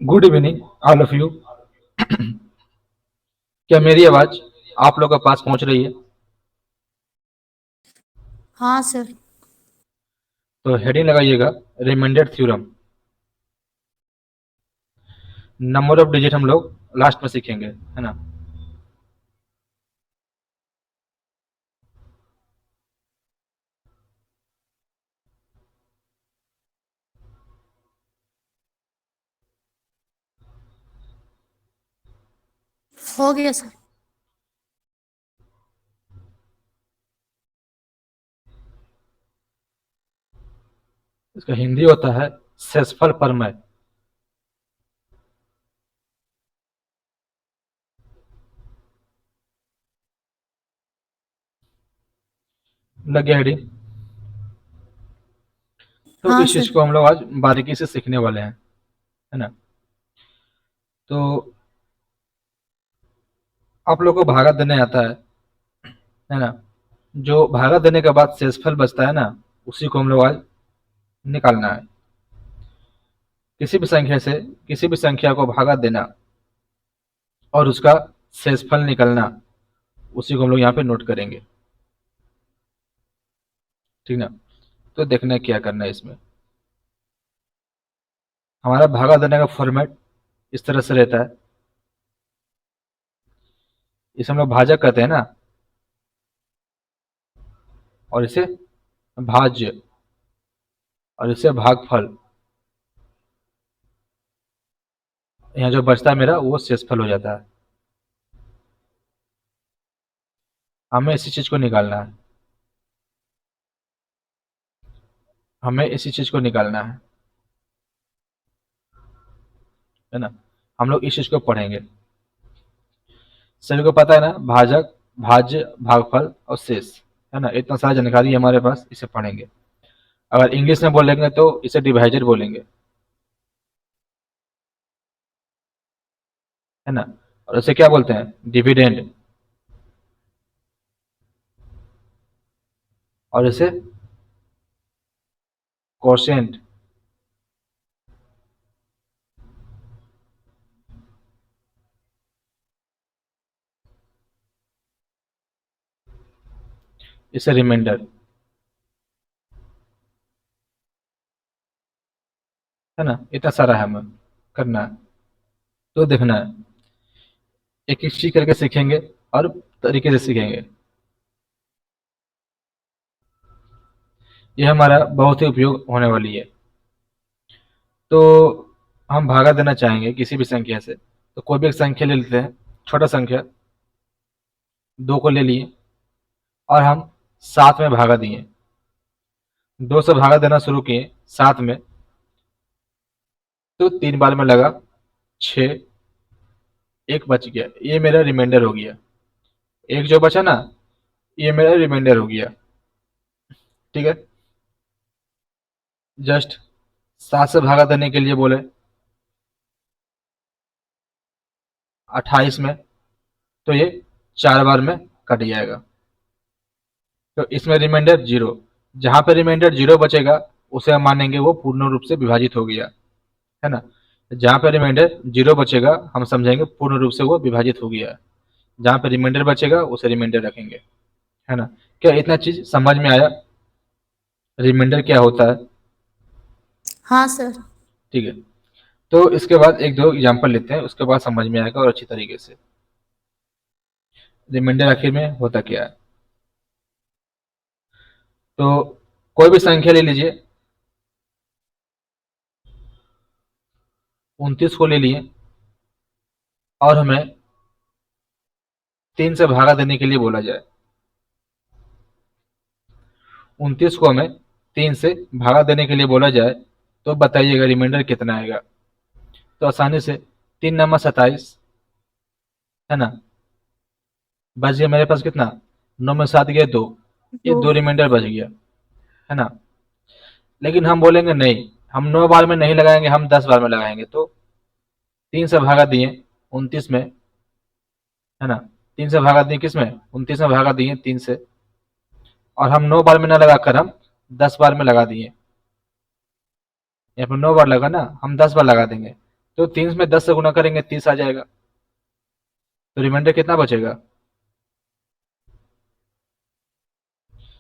Good evening all of you. क्या मेरी आवाज आप लोगों के पास पहुंच रही है? हाँ सर। तो हेडिंग लगाइएगा, remainder theorem. Number of digit हम लोग लास्ट में सीखेंगे, है ना। हो गया सर। इसका हिंदी होता है सेसफल परमय। लग गया हेडिंग। तो हाँ इस चीज सर। को हम लोग आज बारीकी से सीखने वाले हैं, है ना। तो आप लोग को भागा देने आता है ना। जो भागा देने के बाद शेषफल बचता है ना, उसी को हम लोग आज निकालना है। किसी भी संख्या से किसी भी संख्या को भागा देना और उसका शेषफल निकलना, उसी को हम लोग यहाँ पे नोट करेंगे, ठीक ना। तो देखना है क्या करना है इसमें। हमारा भागा देने का फॉर्मेट इस तरह से रहता है। इसे हम लोग भाजक कहते हैं ना, और इसे भाज्य, और इसे भागफल। यहाँ जो बचता है मेरा वो शेषफल हो जाता है। हमें इसी चीज को निकालना है, हमें इसी चीज को निकालना है ना। हम लोग इस चीज को पढ़ेंगे। सभी को पता है ना, भाजक, भाज्य, भागफल और शेष, है ना। इतना सारा जानकारी है हमारे पास, इसे पढ़ेंगे। अगर इंग्लिश में बोलेंगे तो इसे डिवाइजर बोलेंगे, है ना। और इसे क्या बोलते हैं? डिविडेंड। और इसे कोशेंट। इसे रिमाइंडर, है ना। इतना सारा है हमें करना है। तो देखना है, एक एक चीज करके सीखेंगे और तरीके से सीखेंगे। यह हमारा बहुत ही उपयोग होने वाली है। तो हम भागा देना चाहेंगे किसी भी संख्या से, तो कोई भी एक संख्या ले लेते हैं। छोटा संख्या दो को ले लिए और हम सात में भागा दिए। दो से भागा देना शुरू किए सात में, तो तीन बार में लगा छः, एक बच गया, ये मेरा रिमाइंडर हो गया। एक जो बचा ना, ये मेरा रिमाइंडर हो गया, ठीक है। जस्ट सात से भागा देने के लिए बोले 28 में, तो ये चार बार में कट जाएगा। तो इसमें रिमाइंडर जीरो, जहां पे रिमाइंडर जीरो बचेगा उसे हम मानेंगे वो पूर्ण रूप से विभाजित हो गया, है ना। जहां पे रिमाइंडर जीरो बचेगा हम समझेंगे पूर्ण रूप से वो विभाजित हो गया। जहां पे रिमाइंडर बचेगा उसे रिमाइंडर रखेंगे, है ना। क्या इतना चीज समझ में आया? रिमाइंडर क्या होता है? हाँ सर। ठीक है। तो इसके बाद एक दो एग्जांपल लेते हैं, उसके बाद समझ में आएगा और अच्छी तरीके से। रिमाइंडर आखिर में होता क्या है? तो कोई भी संख्या ले लीजिए, 29 को ले लिए और हमें तीन से भागा देने के लिए बोला जाए। 29 को हमें तीन से भागा देने के लिए बोला जाए, तो बताइएगा रिमाइंडर कितना आएगा। तो आसानी से तीन नंबर 27, है ना। बच गया मेरे पास कितना? नौ में सात गया दो, ये दो। दो रिमाइंडर बच गया, है ना। लेकिन हम बोलेंगे नहीं, हम 9 बार में नहीं लगाएंगे, हम 10 बार में लगाएंगे। तो तीन से भागा दिए 29 में, है ना। तीन से भागा दिए किस में? 29 में भागा दिए तीन से, और हम 9 बार में ना लगाकर हम 10 बार में लगा दिए। यहाँ पर 9 बार लगा ना, हम 10 बार लगा देंगे। तो 3 में 10 से गुना करेंगे 30 आ जाएगा। तो रिमाइंडर कितना बचेगा?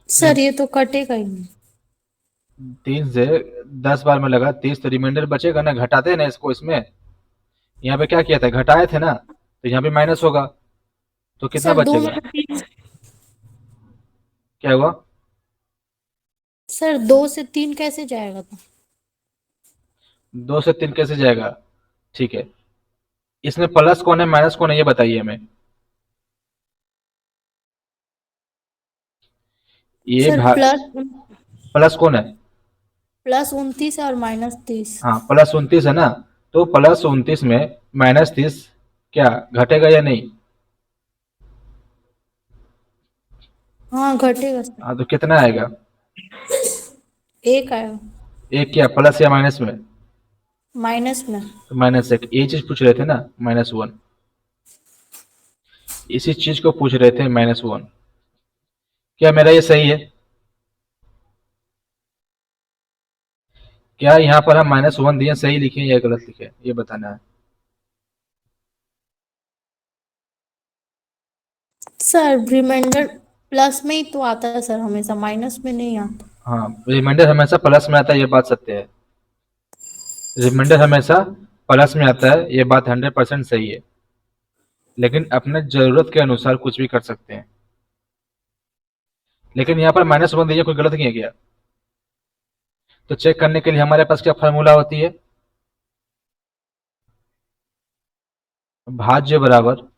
सर ये तो कटेगा ही नहीं। 3 से 10 बार में लगा 30, तो रिमाइंडर बचेगा ना, घटाते हैं ना इसको इसमें। यहाँ पे क्या किया था, घटाए थे ना, तो यहाँ पे माइनस होगा, तो कितना सर दो में बचेगा? से तीन। क्या हुआ? सर 2 से 3 कैसे जाएगा तो? 2 से 3 कैसे जाएगा? ठीक है, इसमें प्लस कौन है माइनस कौन है ये बताइए हमें। ये सर भाग, प्लस कौन है? +29 और -30। हाँ +29 है ना, तो +29 में -30 क्या घटेगा या नहीं? हाँ घटेगा सर। हाँ तो कितना आएगा? 1 आएगा। एक क्या प्लस या माइनस में? माइनस में। तो -1, ये चीज पूछ रहे थे ना, -1, इसी चीज को पूछ रहे थे, -1। क्या मेरा ये सही है? क्या यहाँ पर हम -1 दिए सही लिखे या गलत लिखे, ये बताना है। सर रिमाइंडर प्लस में ही तो आता है सर, हमेशा माइनस में नहीं आता। हाँ, रिमाइंडर हमेशा प्लस में आता है, ये बात सत्य है। रिमाइंडर हमेशा प्लस में आता है, ये बात 100% सही है। लेकिन अपने जरूरत के अनुसार कुछ भी कर सकते हैं। लेकिन यहाँ पर -1 दिया, कोई गलत नहीं है क्या? तो चेक करने के लिए हमारे पास क्या फार्मूला होती है? भाज्य बराबर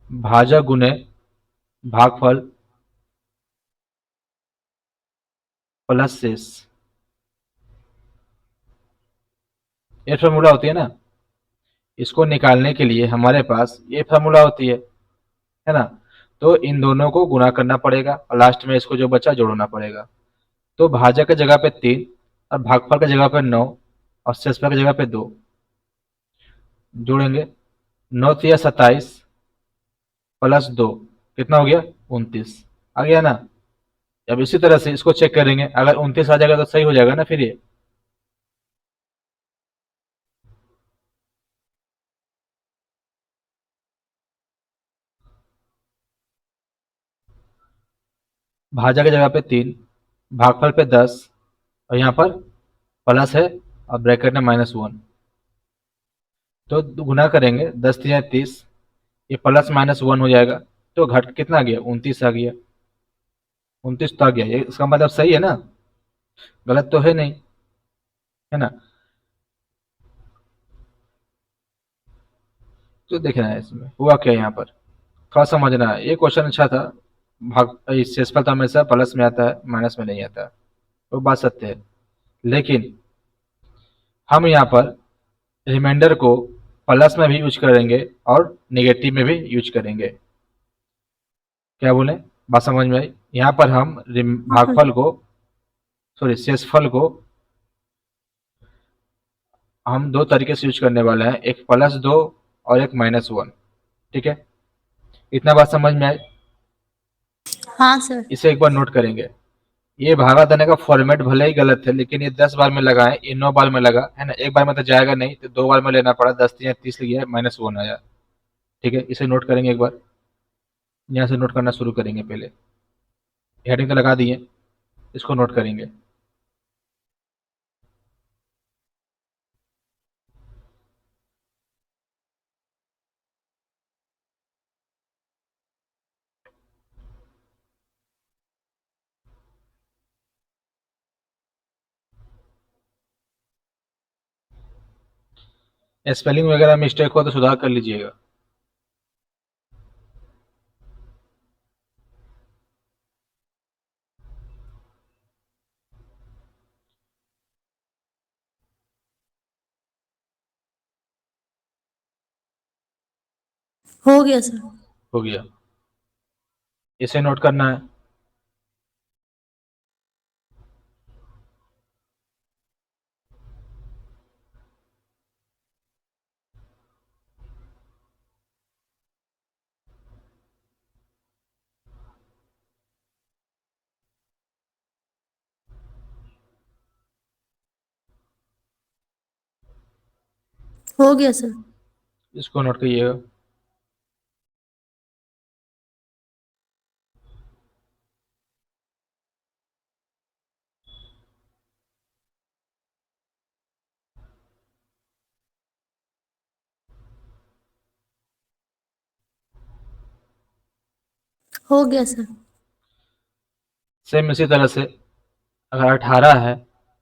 भाजक गुने भागफल प्लस शेष, ये फार्मूला होती है ना। इसको निकालने के लिए हमारे पास ये फार्मूला होती है ना। तो इन दोनों को गुणा करना पड़ेगा और लास्ट में इसको जो बचा जोड़ना पड़ेगा। तो भाजक की जगह पे 3 और भागफल की जगह पे 9 और शेषफल की जगह पे 2 जोड़ेंगे। 9 तिया 27 +2 कितना हो गया? 29 आ गया ना। अब इसी तरह से इसको चेक करेंगे, अगर 29 आ जाएगा तो सही हो जाएगा ना फिर ये। भाजक की जगह पे 3, भागफल पे 10 और यहाँ पर प्लस है और ब्रैकेट में -1। तो गुना करेंगे 10 तिया 30, ये +-1 हो जाएगा। तो घट कितना आ गया? 29 आ गया। 29 तो आ गया, ये इसका मतलब सही है ना, गलत तो है नहीं, है ना। तो देखना है इसमें हुआ क्या यहाँ पर, थोड़ा समझना है। ये क्वेश्चन अच्छा था। भाग इस शेषफल तो हमेशा प्लस में आता है, माइनस में नहीं आता, वो बात सत्य है। लेकिन हम यहाँ पर रिमाइंडर को प्लस में भी यूज करेंगे और नेगेटिव में भी यूज करेंगे। क्या बोले, बात समझ में आई? यहाँ पर हम हाँ सर। भागफल को, सॉरी शेषफल को हम दो तरीके से यूज करने वाले हैं, एक +2 और एक -1। ठीक है, इतना बात समझ में आई? हाँ सर। इसे एक बार नोट करेंगे। ये भागा देने का फॉर्मेट भले ही गलत है, लेकिन ये 10 बार में लगा है, ये 9 बार में लगा है ना, एक बार में तो जाएगा नहीं, तो 2 बार में लेना पड़ा, 10 या 30 लिया, -1 आया। ठीक है, इसे नोट करेंगे एक बार। यहाँ से नोट करना शुरू करेंगे। पहले हेडिंग तो लगा दिए, इसको नोट करेंगे। स्पेलिंग वगैरह मिस्टेक हो तो सुधार कर लीजिएगा। हो गया सर। हो गया, इसे नोट करना है। हो गया सर। इसको नोट करिएगा। हो गया सर। सेम इसी तरह से अगर 18 है,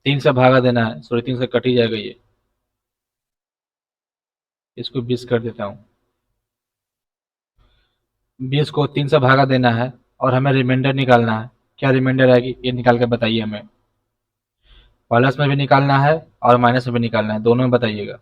3 से भागा देना है, सॉरी 3 से कट ही जाएगा ये। इसको 20 कर देता हूँ। 20 को 3 से भागा देना है और हमें रिमाइंडर निकालना है। क्या रिमाइंडर आएगी ये निकाल के बताइए हमें। प्लस में भी निकालना है और माइनस में भी निकालना है, दोनों में बताइएगा।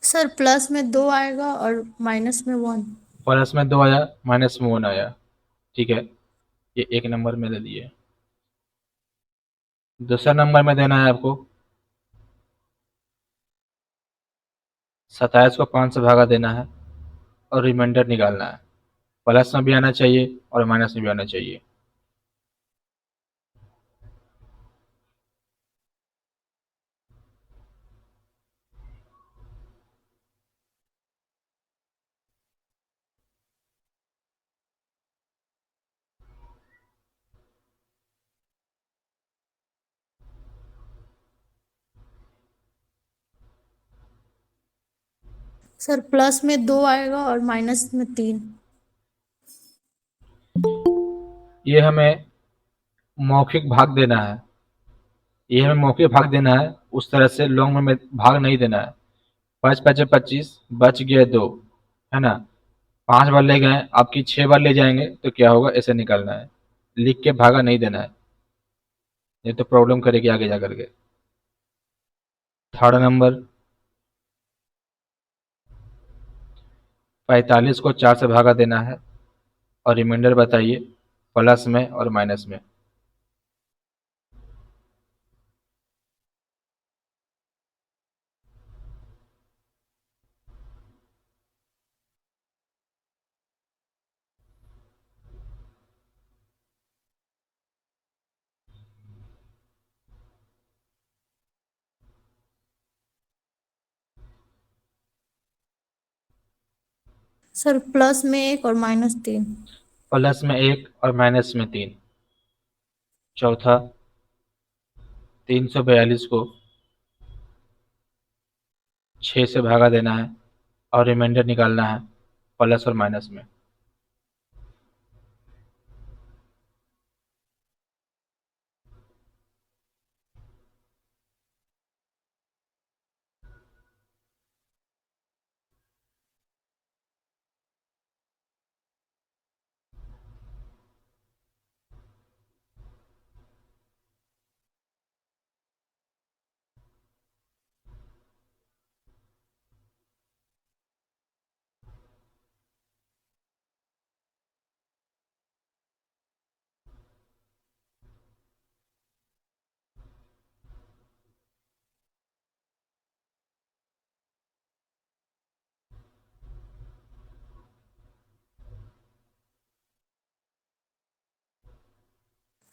सर प्लस में 2 आएगा और माइनस में 1। प्लस में 2 आया, माइनस में 1 आया। ठीक है, ये एक नंबर में ले लिए। दूसरा नंबर में देना है आपको। 27 को 5 से भागा देना है और रिमाइंडर निकालना है। प्लस में भी आना चाहिए और माइनस में भी आना चाहिए। सर प्लस में 2 आएगा और माइनस में 3। ये हमें मौखिक भाग देना है। ये हमें मौखिक भाग देना है, उस तरह से लॉन्ग में भाग नहीं देना है। 5 पचे 25, बच गए 2, है ना। 5 बार ले गए, आपकी 6 बार ले जाएंगे तो क्या होगा, ऐसे निकालना है। लिख के भागा नहीं देना है, ये तो प्रॉब्लम करेगी आगे जा करके। थर्ड नंबर, 45 को 4 से भागा देना है और रिमाइंडर बताइए प्लस में और माइनस में। सर प्लस में 1 और माइनस 3। प्लस में 1 और माइनस में 3। चौथा, 342 को 6 से भागा देना है और रिमाइंडर निकालना है प्लस और माइनस में।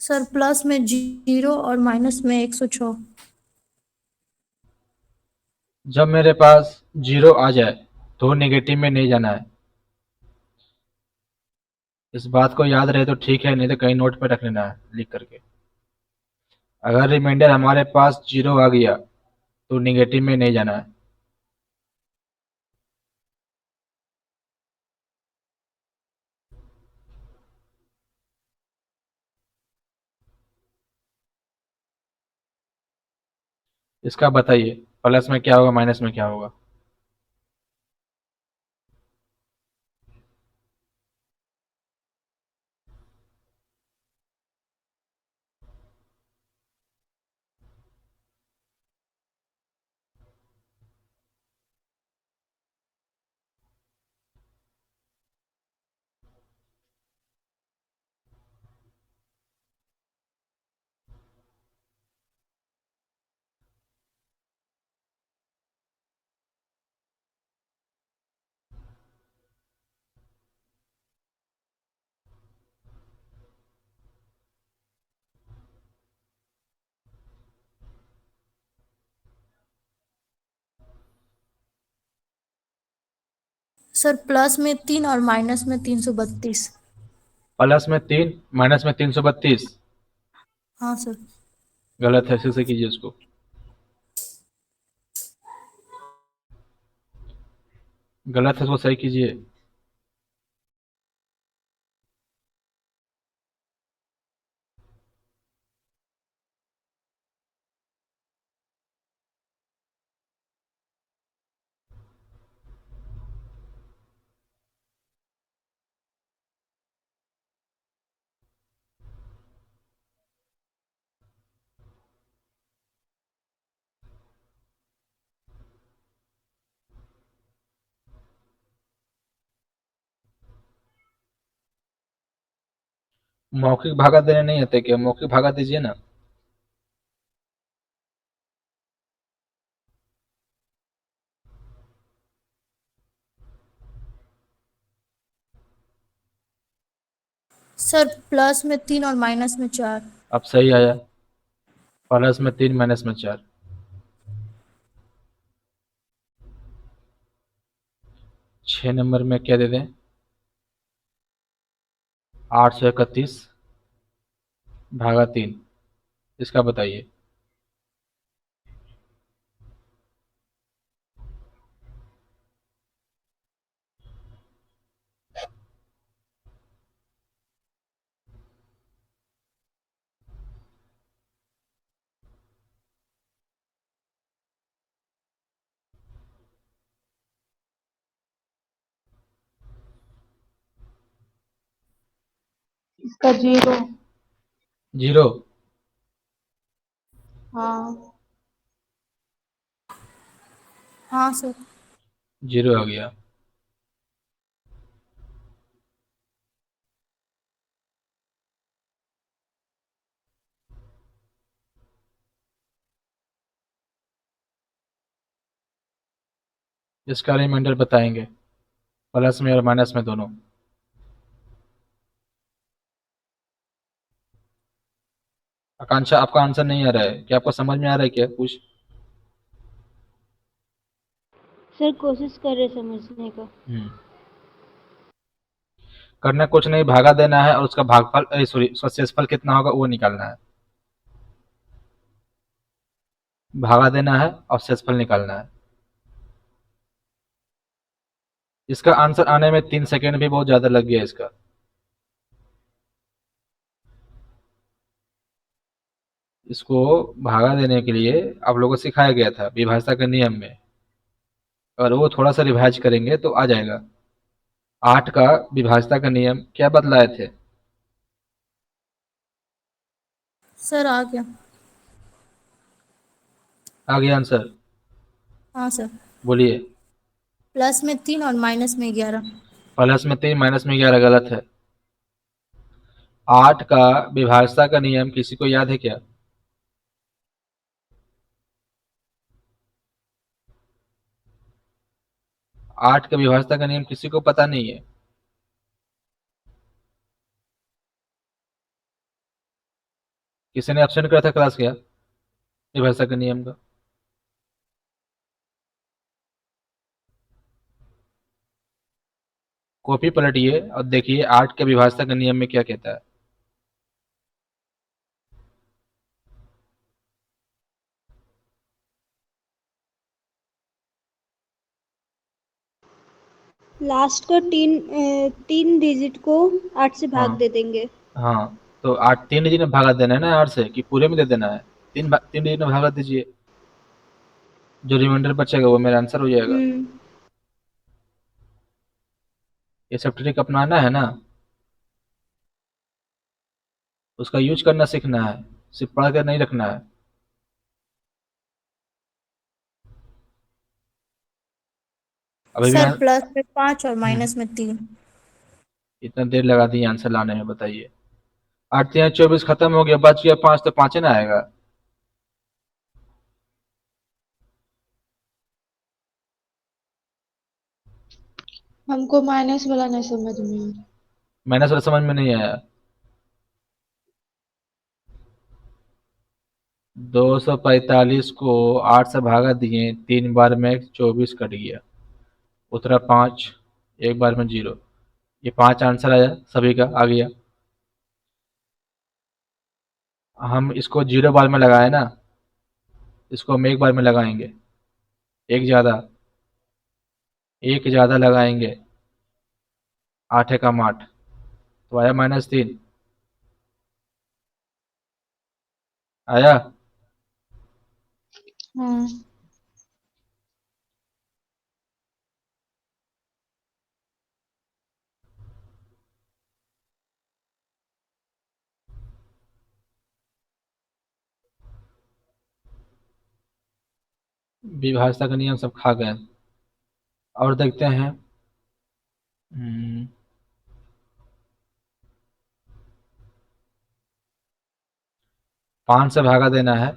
सर प्लस में 0 और माइनस में 106। जब मेरे पास जीरो आ जाए तो नेगेटिव में नहीं जाना है। इस बात को याद रहे तो ठीक है, नहीं तो कहीं नोट पे रख लेना है लिख करके। अगर रिमाइंडर हमारे पास जीरो आ गया तो नेगेटिव में नहीं जाना है। इसका बताइए प्लस में क्या होगा, माइनस में क्या होगा। सर प्लस में 3 और माइनस में 332। प्लस में 3 माइनस में 332। हाँ सर। गलत है, फिर से कीजिए उसको। गलत है, उसको सही कीजिए। मौखिक भागा देने नहीं आते क्या? मौखिक भागा दीजिए ना। सर प्लस में 3 और माइनस में 4। अब सही आया। प्लस में 3 माइनस में 4। 6 नंबर में क्या दे दें? 831 भागा 3। इसका बताइए। इसका 0। जीरो। हाँ। हाँ सर। जीरो आ गया। इसका रिमाइंडर बताएंगे, प्लस में और माइनस में दोनों। आकांक्षा, आपका आंसर नहीं आ रहा है क्या? आपको समझ में आ रहा है क्या कुछ? सर कोशिश कर रहे समझने का। करना कुछ नहीं, भागा देना है और उसका भागफल, सॉरी, उसका शेषफल कितना होगा वो निकालना है। भागा देना है और शेषफल निकालना है। इसका आंसर आने में 3 सेकेंड भी बहुत ज्यादा लग गया इसका। इसको भागा देने के लिए आप लोगों को सिखाया गया था विभाजन के नियम में, और वो थोड़ा सा रिवाइज करेंगे तो आ जाएगा। 8 का विभाजन का नियम क्या बतलाए थे? सर आ गया। आ गया आंसर? हाँ सर। बोलिए। प्लस में 3 और माइनस में 11। प्लस में 3 माइनस में 11 गलत है। 8 का विभाजन का नियम किसी को याद है क्या? 8 का विभाजन का नियम किसी को पता नहीं है? किसी ने ऑप्शन करा था क्लास क्या विभाजन का नियम का? कॉपी पलटिए और देखिए 8 के विभाजन का नियम में क्या कहता है। लास्ट का तीन डिजिट को 8 से भाग हाँ दे देंगे। हाँ, तो 8 3 डिजिट में भागा देना है ना 8 से, कि पूरे में दे देना है? 3 डिजिट में भागा दीजिए, जो रिमाइंडर बचेगा वो मेरा आंसर हो जाएगा। हम्म। ये सब ट्रिक अपनाना है ना, उसका यूज करना सीखना है, सिर्फ पढ़ कर नहीं रखना है। अभी भी सर प्लस में 5 और माइनस में 3। इतना देर लगा दी आंसर लाने में, बताइए। 8 3 24 खत्म हो गया, बच गया 5, तो 5 ही ना आएगा। हमको माइनस वाला नहीं समझ में आ रहा। माइनस वाला समझ में नहीं आया? 245 को 8 से भागा दिए, 3 बार में 24 कट गया, उत्तरा 5। एक बार में 0। ये 5 आंसर आया, सभी का आ गया। हम इसको 0 बार में लगाए ना, इसको हम एक बार में लगाएंगे, एक ज़्यादा लगाएंगे, 8 एकम 8, तो आया -3। आया। हाँ। विभाज्यता का नियम सब खा गए। और देखते हैं। 5 से भागा देना है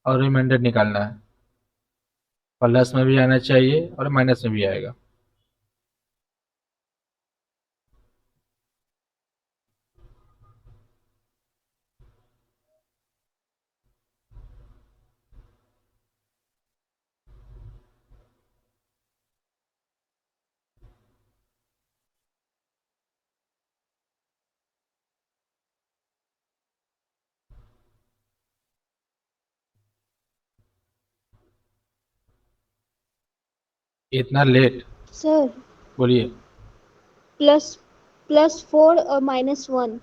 और रिमाइंडर निकालना है। प्लस में भी आना चाहिए और माइनस में भी आएगा। इतना लेट? सर बोलिए। +4 और -1।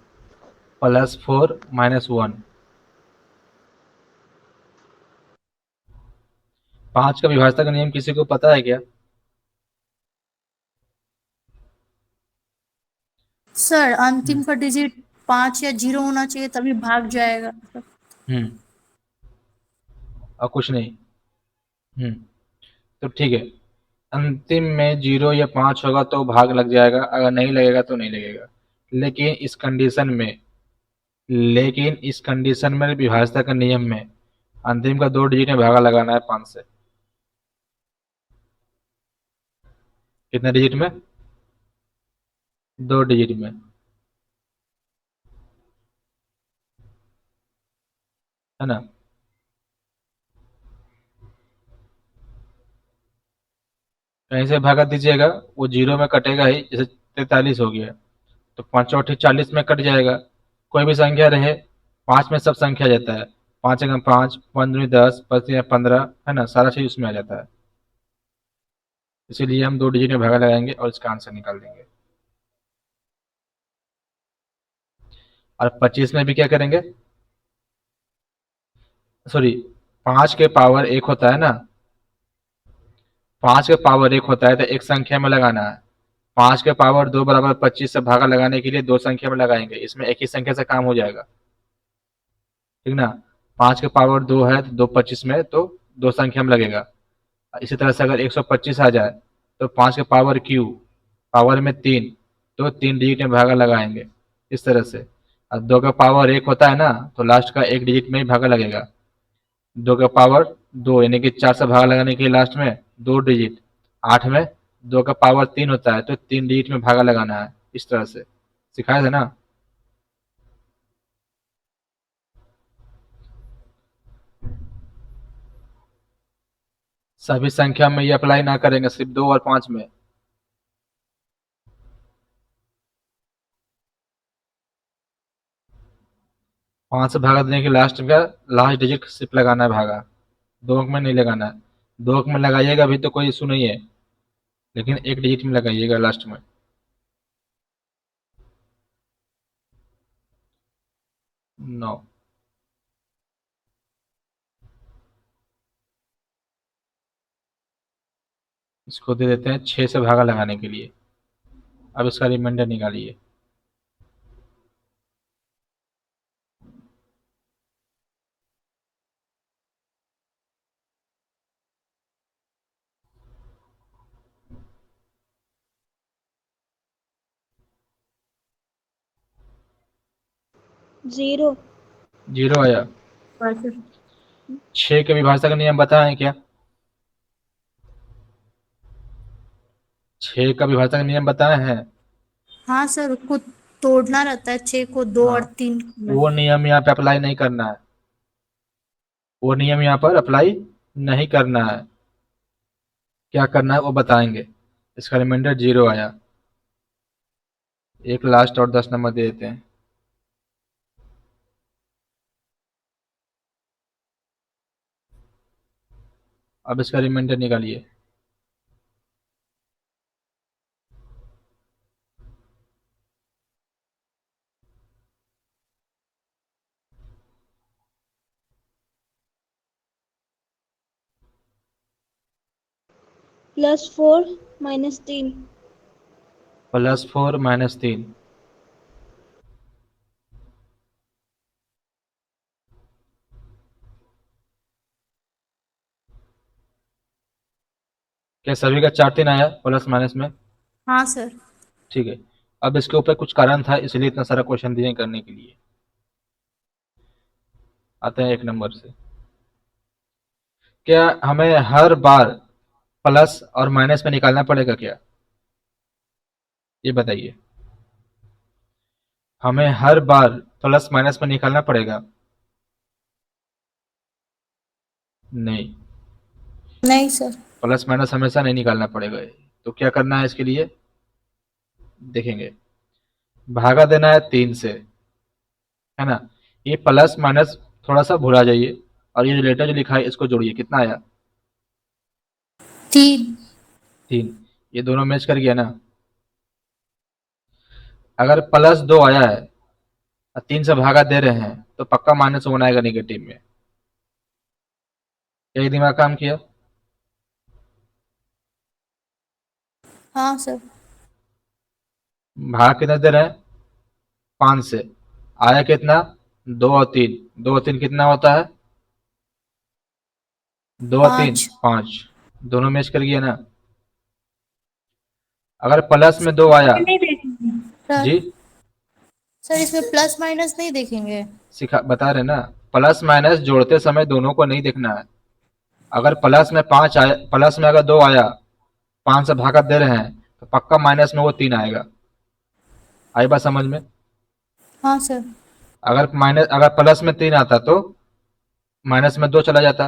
+4 -1। 5 का विभाज्यता का नियम किसी को पता है क्या? सर अंतिम का डिजिट 5 या 0 होना चाहिए, तभी भाग जाएगा। और कुछ नहीं। तो ठीक है, अंतिम में 0 या 5 होगा तो भाग लग जाएगा, अगर नहीं लगेगा तो नहीं लगेगा। लेकिन इस कंडीशन में विभाज्यता का नियम में अंतिम का 2 डिजिट में भागा लगाना है 5 से। कितने डिजिट में? 2 डिजिट में, है ना। कहीं से भागा दीजिएगा, वो 0 में कटेगा ही, जैसे 43 हो गया तो 5 चौठी 40 में कट जाएगा। कोई भी संख्या रहे, 5 में सब संख्या आ जाता है। 5 एकम 5, 5 दूनी 10, 5 तिया 15, है ना, सारा चीज उसमें आ जाता है। इसीलिए हम 2 डिजिट में भागा लगाएंगे और इसका आंसर निकाल देंगे। और 25 में भी क्या करेंगे? सॉरी, 5 के पावर 1 होता है ना, 5 के पावर 1 होता है तो एक संख्या में लगाना है। 5 के पावर 2 बराबर 25 से भागा लगाने के लिए 2 संख्या में लगाएंगे, इसमें एक ही संख्या से काम हो जाएगा, ठीक ना। 5 के पावर 2 है तो 2 25 में, तो 2 संख्या में लगेगा। इसी तरह से अगर 125 आ जाए तो 5 के पावर क्यू, पावर में 3, तो 3 डिजिट में भागा लगाएंगे, इस तरह से। और 2 का पावर 1 होता है ना, तो लास्ट का 1 डिजिट में ही भागा लगेगा। 2 का पावर 2 यानी कि 4 से भागा लगाने के लिए लास्ट में 2 डिजिट। 8 में 2 का पावर 3 होता है तो 3 डिजिट में भागा लगाना है, इस तरह से सिखाया था ना। सभी संख्या में ये अप्लाई ना करेंगे, सिर्फ 2 और 5 में। पाँच से भागा देने के लास्ट डिजिट सिर्फ लगाना है भागा, 2 अंक में नहीं लगाना है। 2 अंक में लगाइएगा भी तो कोई इशू नहीं है, लेकिन 1 डिजिट में लगाइएगा लास्ट में। 9। इसको दे देते हैं 6 से भागा लगाने के लिए। अब इसका रिमाइंडर निकालिए। जीरो। 0 आया। 6 के विभाज्यता का नियम बताएं क्या? 6 का विभाज्यता का नियम बताए हैं? हाँ सर, उसको तोड़ना रहता है 6 को 2 और हाँ, 3 में। वो नियम यहाँ पे अप्लाई नहीं करना है, वो नियम यहाँ पर अप्लाई नहीं करना है। क्या करना है वो बताएंगे। इसका रिमाइंडर 0 आया। एक लास्ट और 10 नंबर दे देते हैं। अब इसका रिमाइंडर निकालिए। +4 -3। +4 -3। क्या सभी का 4 3 आया प्लस माइनस में? हाँ सर। ठीक है। अब इसके ऊपर कुछ कारण था, इसलिए इतना सारा क्वेश्चन दिए करने के लिए। आते हैं 1 नंबर से। क्या हमें हर बार प्लस और माइनस में निकालना पड़ेगा क्या? ये बताइए। हमें हर बार प्लस माइनस में निकालना पड़ेगा? नहीं, नहीं सर। प्लस माइनस हमेशा नहीं निकालना पड़ेगा। तो क्या करना है इसके लिए, देखेंगे। भागा देना है 3 से, है ना। ये प्लस माइनस थोड़ा सा भुला जाइए, और ये जो लेटर जो लिखा है इसको जोड़िए। कितना आया? 3। 3। ये दोनों मैच कर गया ना। अगर +2 आया है और 3 से भागा दे रहे हैं तो पक्का -1 आएगा निगेटिव में। यही दिमाग काम किया। हाँ सर। भाग कितना दे रहे हैं? 5 से। आया कितना? 2 और 3। 2 और 3 कितना होता है? 2 और 3 5। 5। दोनों मैच कर गया ना। अगर प्लस में 2 आया। नहीं देखेंगे। सर जी, सर इसमें प्लस माइनस नहीं देखेंगे? सिखा बता रहे ना। प्लस माइनस जोड़ते समय दोनों को नहीं देखना है। अगर प्लस में 5 आया, प्लस में अगर 2 आया, 5 से भागा दे रहे हैं तो पक्का माइनस में वो 3 आएगा। आई बात समझ में? हाँ सर। अगर प्लस में 3 आता तो माइनस में 2 चला जाता।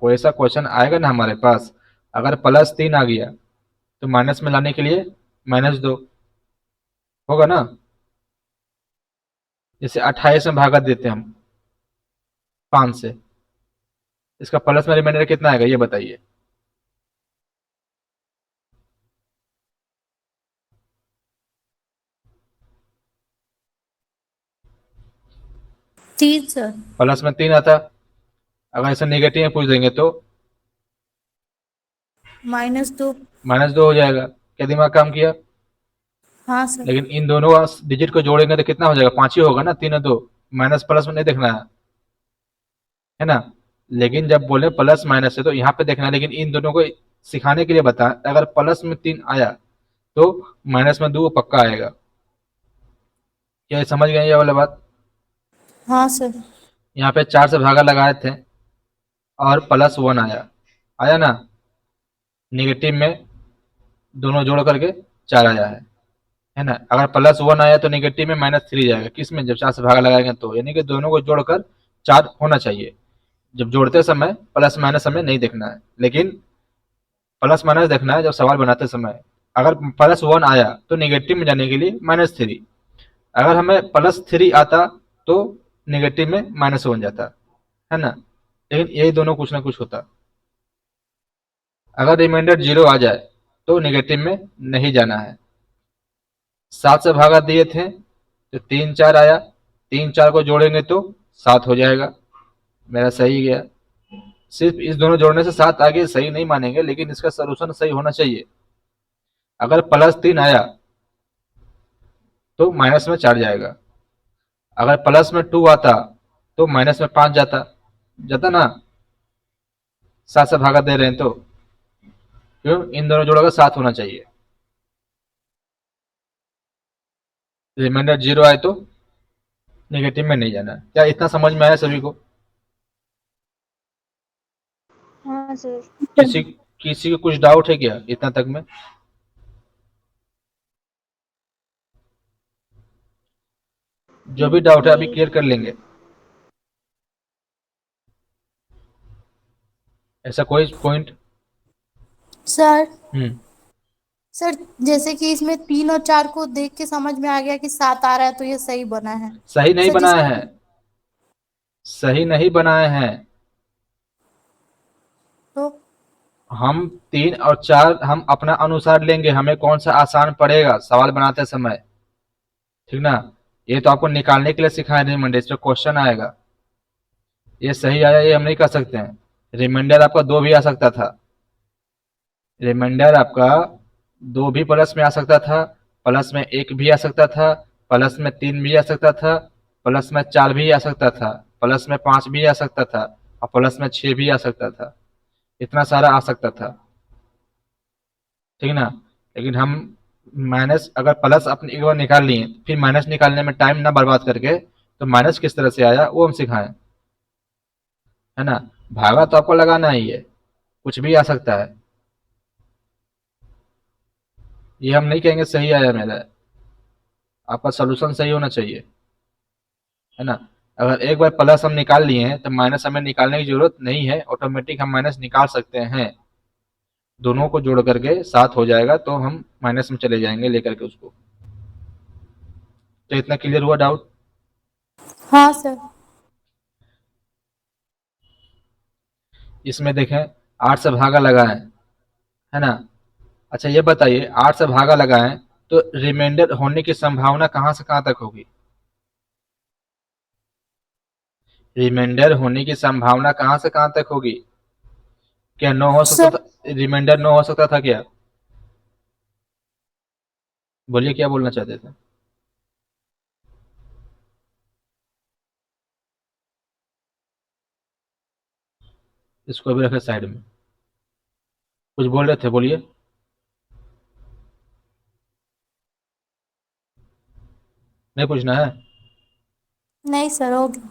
कोई ऐसा क्वेश्चन आएगा ना हमारे पास, अगर +3 आ गया तो माइनस में लाने के लिए -2 होगा ना। जैसे 28 में भागा देते हैं हम 5 से, इसका प्लस में रिमाइंडर कितना आएगा ये बताइए। 3 सर। प्लस में 3 आता। अगर ऐसा नेगेटिव में पूछ देंगे तो -2। -2 हो जाएगा। क्या दिमाग काम किया? हाँ सर। लेकिन इन दोनों डिजिट को जोड़ेंगे तो कितना हो जाएगा? 5 ही होगा ना, 3 और 2। माइनस प्लस में नहीं देखना है ना। लेकिन जब बोले प्लस माइनस है तो यहाँ पे देखना है। लेकिन इन दोनों को सिखाने के लिए बता, अगर प्लस में 3 आया तो माइनस में 2 पक्का आएगा। क्या ये समझ गए ये वाला बात? हाँ सर। यहाँ पे 4 से भागा लगाए थे और +1 आया, आया ना। निगेटिव में दोनों जोड़ करके 4 आया है ना। अगर +1 आया तो निगेटिव में -3 जाएगा। किस में? जब 4 से भागा लगाएंगे तो, यानी कि दोनों को जोड़कर 4 होना चाहिए। जब जोड़ते समय प्लस माइनस हमें नहीं देखना है, लेकिन प्लस माइनस देखना है जब सवाल बनाते समय। अगर +1 आया तो निगेटिव में जाने के लिए -3। अगर हमें +3 आता तो निगेटिव में -1 जाता, है ना। लेकिन यही दोनों कुछ ना कुछ होता। अगर रिमाइंडर 0 आ जाए तो निगेटिव में नहीं जाना है। 7 से भागा दिए थे तो 3 4 आया, 3 4 को जोड़ेंगे तो 7 हो जाएगा। मेरा सही गया। सिर्फ इस दोनों जोड़ने से 7 आगे सही नहीं मानेंगे, लेकिन इसका सोल्यूशन सही होना चाहिए। अगर +3 आया तो माइनस में 4 जाएगा। अगर प्लस में 2 आता तो माइनस में 5 जाता, जाता ना। 7 से भागा दे रहे हैं तो क्यों? इन दोनों जोड़ों का 7 होना चाहिए। रिमाइंडर 0 आए तो नेगेटिव में नहीं जाना। क्या इतना समझ में आया सभी को? हाँ सर। किसी किसी को कुछ डाउट है क्या इतना तक में? जो भी डाउट है अभी नहीं। क्लियर कर लेंगे। ऐसा कोई पॉइंट? सर हम्म। सर जैसे कि इसमें 3 और 4 को देख के समझ में आ गया कि 7 आ रहा है तो ये सही बना है। सही नहीं सर बनाया जिसमें है, सही नहीं बनाए हैं। तो हम 3 और 4 हम अपना अनुसार लेंगे, हमें कौन सा आसान पड़ेगा सवाल बनाते समय, ठीक ना। ये तो आपको निकालने के लिए सिखाया नहीं मंडे, इस पे क्वेश्चन आएगा। ये सही आया ये हम नहीं कर सकते हैं। रिमाइंडर आपका 2 भी आ सकता था, रिमाइंडर आपका 2 भी प्लस में आ सकता था, प्लस में 1 भी आ सकता था, प्लस में 3 भी आ सकता था, प्लस में 4 भी आ सकता था, प्लस में 5 भी आ सकता था, और प्लस में 6 भी आ सकता था। इतना सारा आ सकता था, ठीक ना। लेकिन हम माइनस अगर प्लस अपने एक बार निकाल लिए फिर माइनस निकालने में टाइम ना बर्बाद करके, तो माइनस किस तरह से आया वो हम सिखाएं, है ना। भागा तो आपको लगाना ही है, कुछ भी आ सकता है। ये हम नहीं कहेंगे सही आया मेरा, आपका सोल्यूशन सही होना चाहिए, है ना। अगर एक बार प्लस हम निकाल लिए हैं तो माइनस हमें निकालने की जरूरत नहीं है, ऑटोमेटिक हम माइनस निकाल सकते हैं। दोनों को जोड़ करके 7 हो जाएगा तो हम माइनस में चले जाएंगे लेकर के उसको। तो इतना क्लियर हुआ डाउट? हाँ सर। इसमें देखें 8 से भागा लगाएं, है ना। अच्छा ये बताइए 8 से भागा लगाएं तो रिमाइंडर होने की संभावना कहां से कहां तक होगी? रिमाइंडर होने की संभावना कहां से कहां तक होगी? क्या 9 हो सकता सर था? रिमाइंडर 9 हो सकता था क्या? बोलिए क्या बोलना चाहते थे? इसको भी रखे साइड में, कुछ बोल रहे थे, बोलिए। नहीं पूछना है? नहीं सर हो गया।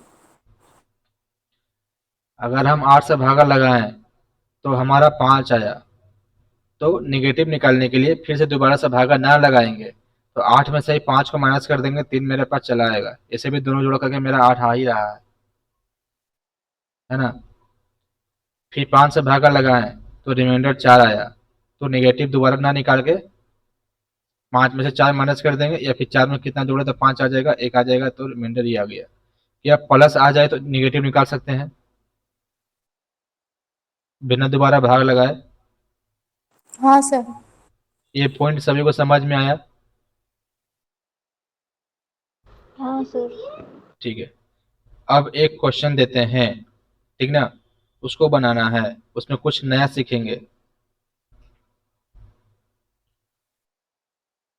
अगर हम 8 से भागा लगाएं तो हमारा 5 आया, तो निगेटिव निकालने के लिए फिर से दोबारा से भागा ना लगाएंगे, तो 8 में से ही 5 को माइनस कर देंगे, 3 मेरे पास चला आएगा। ऐसे भी दोनों जोड़ करके मेरा 8 आ ही रहा है ना। फिर 5 से भागा लगाएं तो रिमाइंडर 4 आया, तो निगेटिव दोबारा ना निकाल के 5 में से 4 माइनस कर देंगे, या फिर 4 में कितना जोड़े तो 5 आ जाएगा, 1 आ जाएगा तो रिमाइंडर ही आ गया। या प्लस आ जाए तो निगेटिव निकाल सकते हैं बिना दोबारा भाग लगाए। हाँ सर। ये पॉइंट सभी को समझ में आया? हाँ सर। ठीक है। अब एक क्वेश्चन देते हैं, ठीक ना, उसको बनाना है, उसमें कुछ नया सीखेंगे।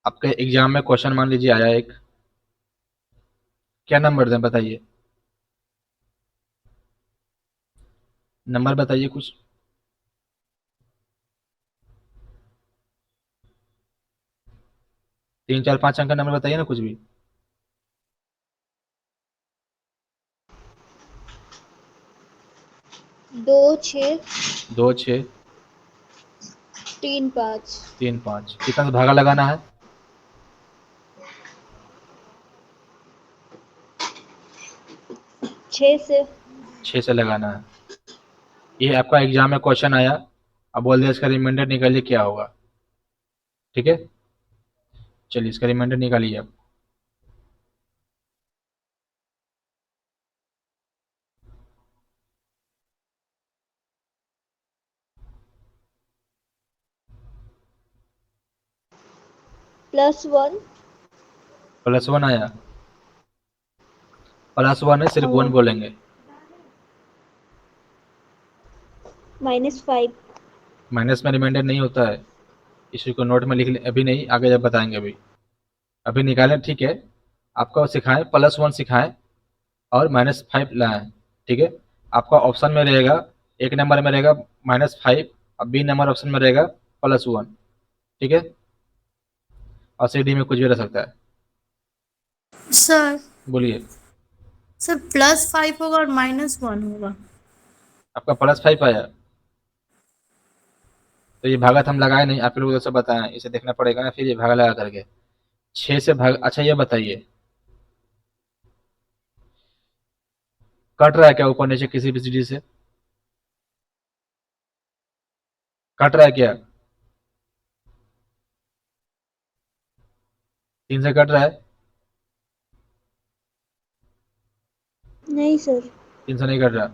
आपके एग्जाम में क्वेश्चन मान लीजिए आया एक, क्या नंबर दें बताइए, नंबर बताइए कुछ। 3 4 5 अंक का नंबर बताइए ना कुछ भी। 2 6 2 6 3 5 3 5 कितना से भागा लगाना है? 6 से। 6 से लगाना है। ये आपका एग्जाम में क्वेश्चन आया, अब बोल दिया इसका रिमाइंडर निकालिए क्या होगा, ठीक है। चलिए इसका रिमाइंडर निकालिए आप। +1। +1 आया, +1 है सिर्फ 1 बोलेंगे। -5। माइनस में रिमाइंडर नहीं होता है, इसी को नोट में लिख लें, अभी नहीं आगे जब बताएंगे। अभी अभी निकालें, ठीक है। आपको सिखाएं +1 सिखाएं और -5 लाएं, ठीक है। आपका ऑप्शन में रहेगा, एक नंबर में रहेगा -5 और बी नंबर ऑप्शन में रहेगा +1, ठीक है। और सी डी में कुछ भी रह सकता है। सर बोलिए। सर +5 होगा और -1 होगा। आपका +5 आया, तो ये भागत हम लगाए नहीं, आप लोग उधर से बताएं, इसे देखना पड़ेगा ना फिर ये भागा लगा करके। 6 से भाग, अच्छा ये बताइए कट रहा है क्या ऊपर नीचे किसी भी चीज से? कट रहा है क्या? 3 से कट रहा है? नहीं सर। 3 से नहीं कट रहा।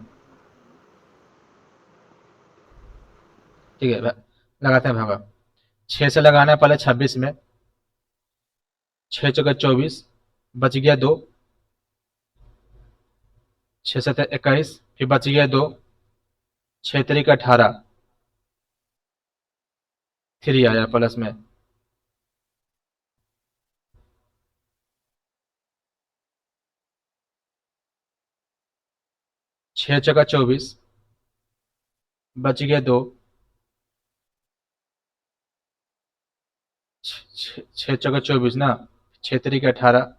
ठीक है, लगाते हैं भागा। 6 से लगाना है पहले 26 में, 6 चौका 24, बच गया 2, 6 7 21, फिर बच गया 2, 6 3 18, 3 आया प्लस में, 6 चौका 24, बच गया 2, 6 चौका 24 ना, 6 18,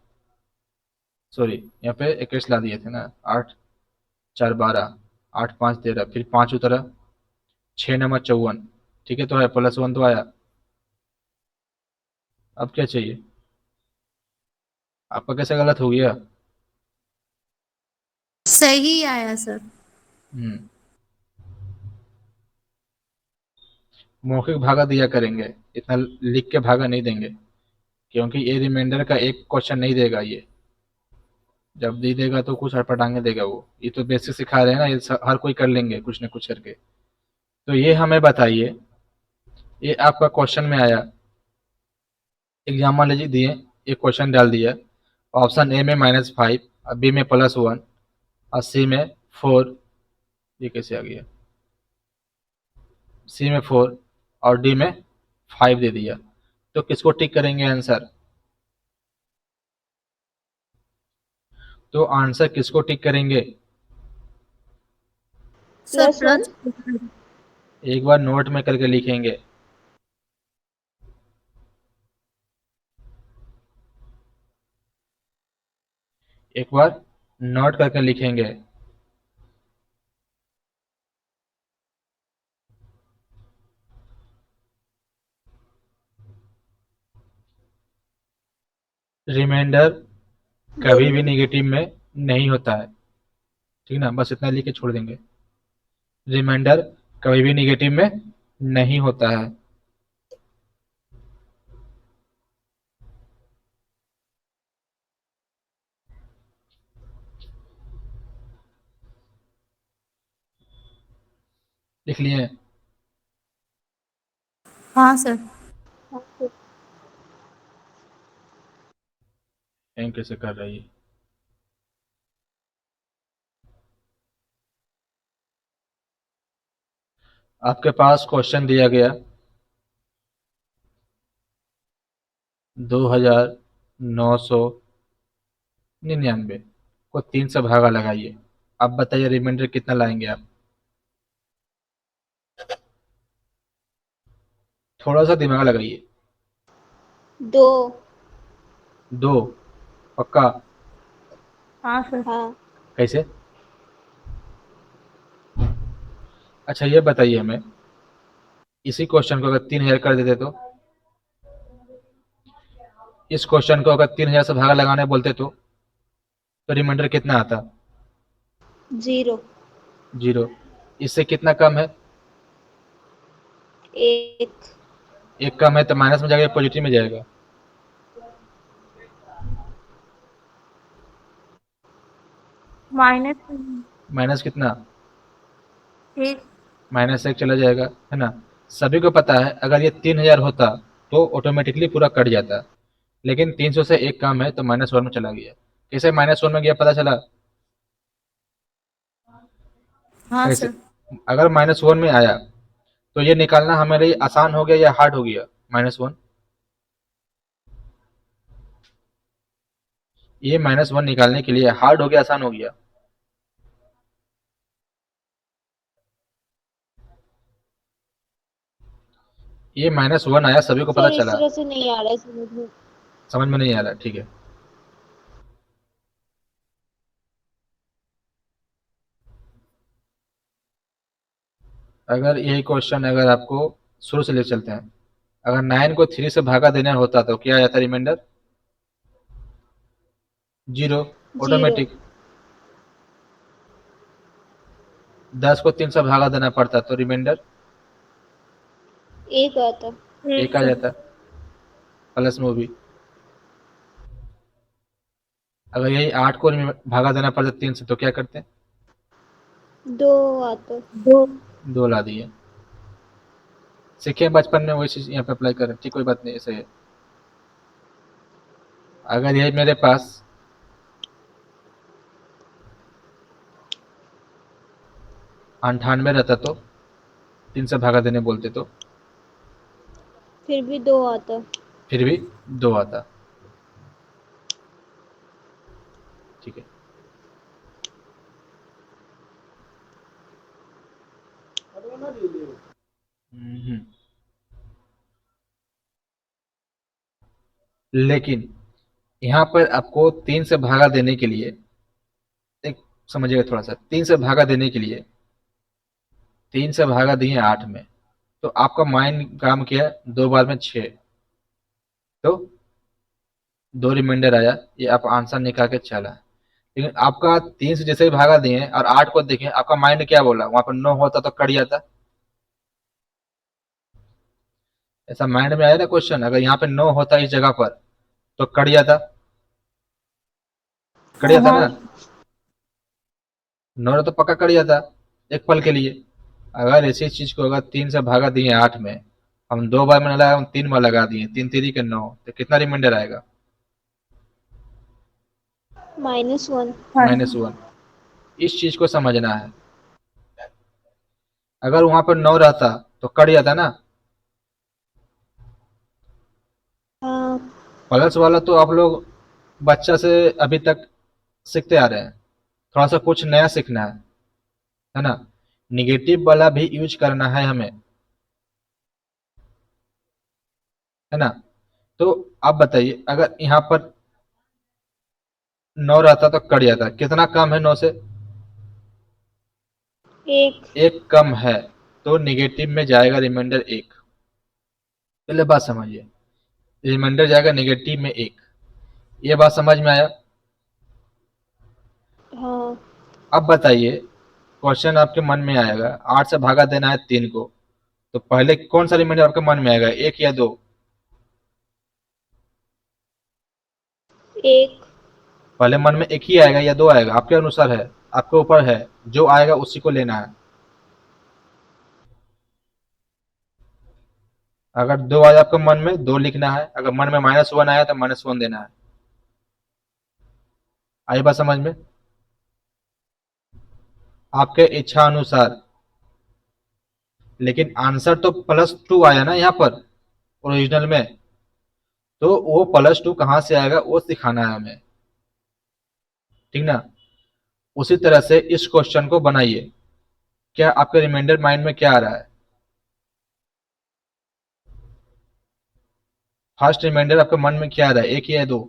सॉरी यहाँ पे 21 ला दिए थे ना, 8 4 12, 8 5 13, फिर 5 उतरा, 6 9 54, ठीक है, तो है +1 तो आया। अब क्या चाहिए? आपका कैसे गलत हो गया? सही आया सर। हम्म मौखिक भागा दिया करेंगे, इतना लिख के भागा नहीं देंगे, क्योंकि ये रिमाइंडर का एक क्वेश्चन नहीं देगा ये। जब दे देगा तो कुछ अटपटांगे देगा वो। ये तो बेसिक सिखा रहे हैं ना, ये हर कोई कर लेंगे कुछ ना कुछ करके। तो ये हमें बताइए, ये आपका क्वेश्चन में आया, एग्जाम मान लीजिए दिए, एक क्वेश्चन डाल दिया, ऑप्शन ए में -5, और बी में +1, और सी में 4, ये कैसे आ गया, सी में 4 और डी में 5 दे दिया, तो किसको टिक करेंगे आंसर? तो आंसर किसको टिक करेंगे? सर +1। प्लस। एक बार नोट में करके लिखेंगे। एक बार नोट करके लिखेंगे। रिमाइंडर कभी भी बोलिए। निगेटिव में नहीं होता है, ठीक ना, बस इतना लिख के छोड़ देंगे। रिमाइंडर कभी भी निगेटिव में नहीं होता है। लिख लिए? हाँ सर। हाँ सर। एम कैसे कर रही है? आपके पास क्वेश्चन दिया गया 2999 को 3 से भागा लगाइए। अब बताइए रिमाइंडर कितना लाएंगे आप? थोड़ा सा दिमाग लगाइए। 2। 2? पक्का? हाँ सर। हाँ। कैसे? अच्छा ये बताइए हमें, इसी क्वेश्चन को अगर 3000 कर देते तो, इस क्वेश्चन को अगर 3000 से भागा लगाने बोलते तो रिमाइंडर कितना आता? 0। 0। इससे कितना कम है? 1। 1 कम है तो माइनस में जाएगा, पॉजिटिव में जाएगा? माइनस माइनस कितना? 1। -1 चला जाएगा, है ना। सभी को पता है अगर ये 3000 होता तो ऑटोमेटिकली पूरा कट जाता, लेकिन 300 से 1 कम है तो -1 में चला गया। कैसे -1 में गया पता चला? हाँ कैसे? सर। अगर -1 में आया तो ये निकालना हमारे लिए आसान हो गया या हार्ड हो गया? -1, ये -1 निकालने के लिए हार्ड हो गया आसान हो गया? ये -1 आया, सभी को पता सर इस चला। तरह से नहीं आ रहा है समझ में। समझ में नहीं आ रहा, ठीक है। अगर यही क्वेश्चन अगर आपको शुरू से ले चलते हैं, अगर 9 को 3 से भागा देना होता तो क्या आ जाता रिमाइंडर? 0, 0। ऑटोमेटिक। 10 को 3 से भागा देना पड़ता तो रिमाइंडर? एक आता। एक आ जाता प्लस में वो भी। अगर यही 8 को भागा देना पड़ता 3 से तो क्या करते? दो आता। 2 ला दिए। सीखे बचपन में वही चीज यहाँ पे अप्लाई करें, ठीक, कोई बात नहीं, ऐसे है। अगर यही मेरे पास 98 रहता तो 3 से भागा देने बोलते तो फिर भी दो आता। फिर भी 2 आता। ठीक है। हम्म। लेकिन यहाँ पर आपको 3 से भागा देने के लिए, एक समझिएगा थोड़ा सा, 3 से भागा देने के लिए 3 से भागा दिए 8 में, तो आपका माइंड काम किया 2 बार में 6, तो 2 रिमाइंडर आया, ये आप आंसर निकाल के चला। लेकिन आपका 3 से जैसे ही भागा दिए और 8 को देखें, आपका माइंड क्या बोला? वहां पर 9 होता तो कट जाता। ऐसा माइंड में आया ना क्वेश्चन, अगर यहाँ पे 9 होता इस जगह पर तो कट जाता, कट जाता ना। 9 तो पक्का कट जाता एक पल के लिए। अगर इसी चीज को अगर 3 से भागा दिए 8 में, हम 2 बार में लगा, हम 3 बार लगा दिए, 3 3 के 9, तो कितना रिमाइंडर आएगा? -1। -1। इस चीज को समझना है। अगर वहां पर 9 रहता तो कट जाता ना। हाँ। प्लस वाला तो आप लोग बच्चा से अभी तक सीखते आ रहे हैं, थोड़ा सा कुछ नया सीखना है ना। निगेटिव वाला भी यूज करना है हमें, है ना। तो आप बताइए, अगर यहाँ पर 9 रहता तो कट जाता, कितना कम है 9 से? एक। 1 कम है, तो निगेटिव में जाएगा रिमाइंडर 1। पहले बात समझिए, रिमाइंडर जाएगा निगेटिव में 1। ये बात समझ में आया? हाँ। अब बताइए, क्वेश्चन आपके मन में आएगा, 8 से भागा देना है 3 को, तो पहले कौन सा रिमाइंडर आपके मन में आएगा, 1 या 2? एक। पहले मन में 1 ही आएगा या 2 आएगा? आपके अनुसार है, आपके ऊपर है, जो आएगा उसी को लेना है। अगर 2 आया आपके मन में, 2 लिखना है। अगर मन में -1 आया तो -1 देना है। आई बात समझ में? आपके इच्छा अनुसार। लेकिन आंसर तो +2 आया ना यहाँ पर ओरिजिनल में, तो वो +2 कहाँ से आएगा वो सिखाना है हमें, ठीक ना। उसी तरह से इस क्वेश्चन को बनाइए। क्या आपके रिमाइंडर माइंड में क्या आ रहा है? फर्स्ट रिमाइंडर आपके मन में क्या आ रहा है, 1 या 2?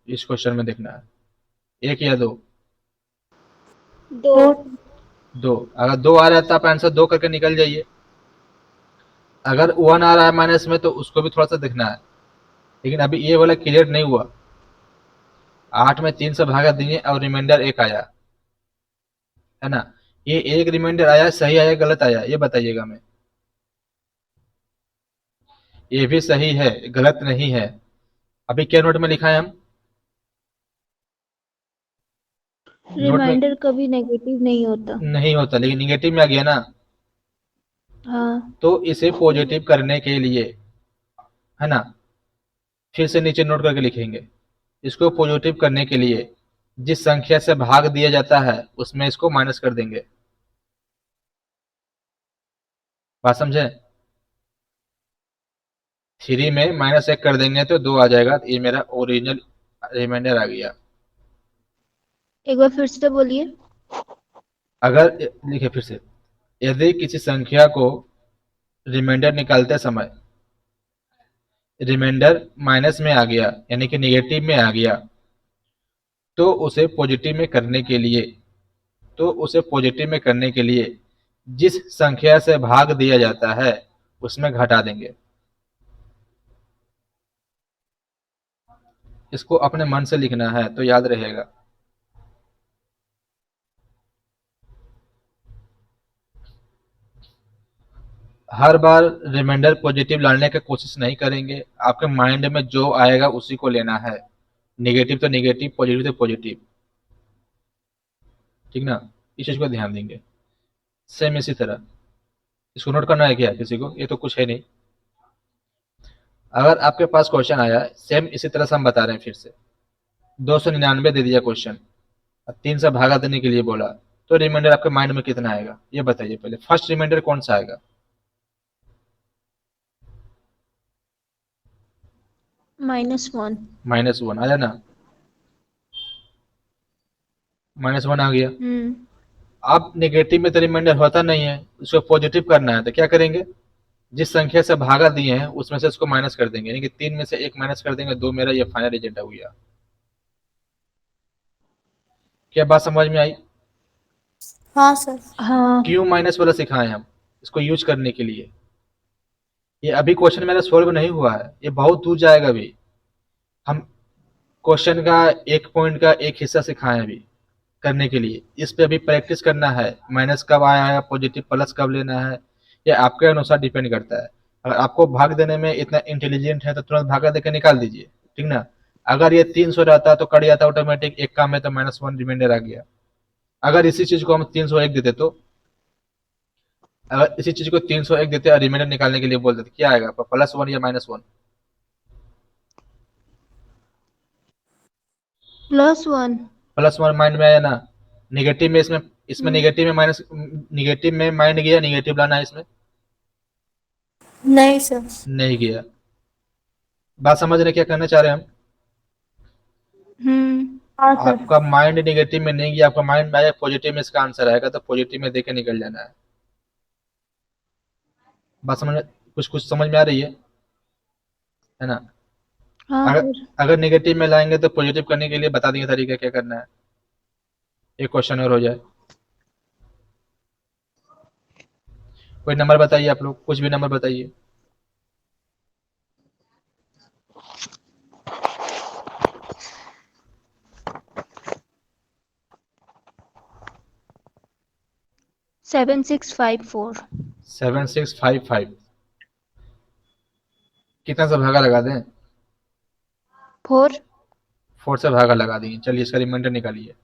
इस क्वेश्चन में देखना है, 1 या 2? दो। 2। अगर 2 आ रहा है तो आप आंसर 2 करके निकल जाइए। अगर 1 आ रहा है माइनस में तो उसको भी थोड़ा सा देखना है। लेकिन अभी ये वाला क्लियर नहीं हुआ। 8 में 3 से भागा दिए और रिमाइंडर 1 आया, है ना। ये एक रिमाइंडर आया, सही आया गलत आया, ये बताइएगा हमें। ये भी सही है, गलत नहीं है। अभी क्या नोट में लिखा है हम? नोट में रिमाइंडर कभी नेगेटिव नहीं होता। नहीं होता, लेकिन निगेटिव में आ गया ना। हाँ। तो इसे पॉजिटिव करने के लिए, है ना, फिर से नीचे नोट करके लिखेंगे। इसको पॉजिटिव करने के लिए जिस संख्या से भाग दिया जाता है उसमें इसको माइनस कर देंगे। बात समझे? 3 में -1 कर देंगे तो 2 आ जाएगा। ये मेरा ओरिजिनल रिमाइंडर आ गया। एक बार फिर से बोलिए। अगर लिखे फिर से, यदि किसी संख्या को रिमाइंडर निकालते समय रिमाइंडर माइनस में आ गया, यानी कि निगेटिव में आ गया, तो उसे पॉजिटिव में करने के लिए जिस संख्या से भाग दिया जाता है उसमें घटा देंगे। इसको अपने मन से लिखना है तो याद रहेगा। हर बार रिमाइंडर पॉजिटिव लाने की कोशिश नहीं करेंगे, आपके माइंड में जो आएगा उसी को लेना है, नेगेटिव तो नेगेटिव, पॉजिटिव तो पॉजिटिव, ठीक ना, इस चीज को ध्यान देंगे। सेम इसी तरह इसको नोट करना है क्या किसी को, ये तो कुछ है नहीं। अगर आपके पास क्वेश्चन आया सेम इसी तरह से हम बता रहे हैं, फिर से 299 दे दिया क्वेश्चन, 3 से भागा देने के लिए बोला, तो रिमाइंडर आपके माइंड में कितना आएगा ये बताइए पहले, फर्स्ट रिमाइंडर कौन सा आएगा? -1। -1 आया ना, -1 आ गया। अब नेगेटिव में तो रिमाइंडर होता नहीं है, उसको पॉजिटिव करना है, तो क्या करेंगे, जिस संख्या से भागा दिए हैं उसमें से उसको माइनस कर देंगे, यानी कि 3 में से 1 माइनस कर देंगे, 2 मेरा, ये फाइनल रिजल्ट हो गया। क्या बात समझ में आई? हाँ सर। हाँ। क्यों माइनस वाला सिखाए हम, इसको यूज करने के लिए। ये अभी क्वेश्चन मेरा सोल्व नहीं हुआ है, ये बहुत दूर जाएगा अभी। हम क्वेश्चन का एक पॉइंट का एक हिस्सा सिखाए अभी करने के लिए, इस पे अभी प्रैक्टिस करना है, माइनस कब आया है, पॉजिटिव प्लस कब लेना है, ये आपके अनुसार डिपेंड करता है। अगर आपको भाग देने में इतना इंटेलिजेंट है तो तुरंत भागा देकर निकाल दीजिए, ठीक ना। अगर ये 300 रहता तो कट जाता ऑटोमेटिक, एक काम में तो -1 रिमाइंडर आ गया। अगर इसी चीज को हम 301 देते, तो अगर इसी चीज को 301 देते और रिमाइंडर निकालने के लिए बोल देते, क्या आएगा, +1 या -1? +1। +1 माइंड में आया ना। नेगेटिव में, इसमें नेगेटिव में माइनस, नेगेटिव में माइंड गया, नेगेटिव लाना है इसमें, नहीं सर। नहीं गया। बात समझ रहे क्या कहना चाह रहे हैं हम? हाँ सर। आपका माइंड नेगेटिव में नहीं गया, आपका माइंड में आया पॉजिटिव में, इसका आंसर आएगा, तो पॉजिटिव में देके निकल जाना है। बात समझ, कुछ कुछ समझ में आ रही है ना। हाँ अगर सर। अगर नेगेटिव में लाएंगे तो पॉजिटिव करने के लिए बता देंगे तरीका क्या करना है, एक क्वेश्चन और हो जाए। कोई नंबर बताइए आप लोग, कुछ भी नंबर बताइए। सेवन सिक्स फाइव फोर 7655 कितना से भागा लगा दें? 4। 4 से भागा लगा देंगे, चलिए इसका रिमाइंडर निकालिए।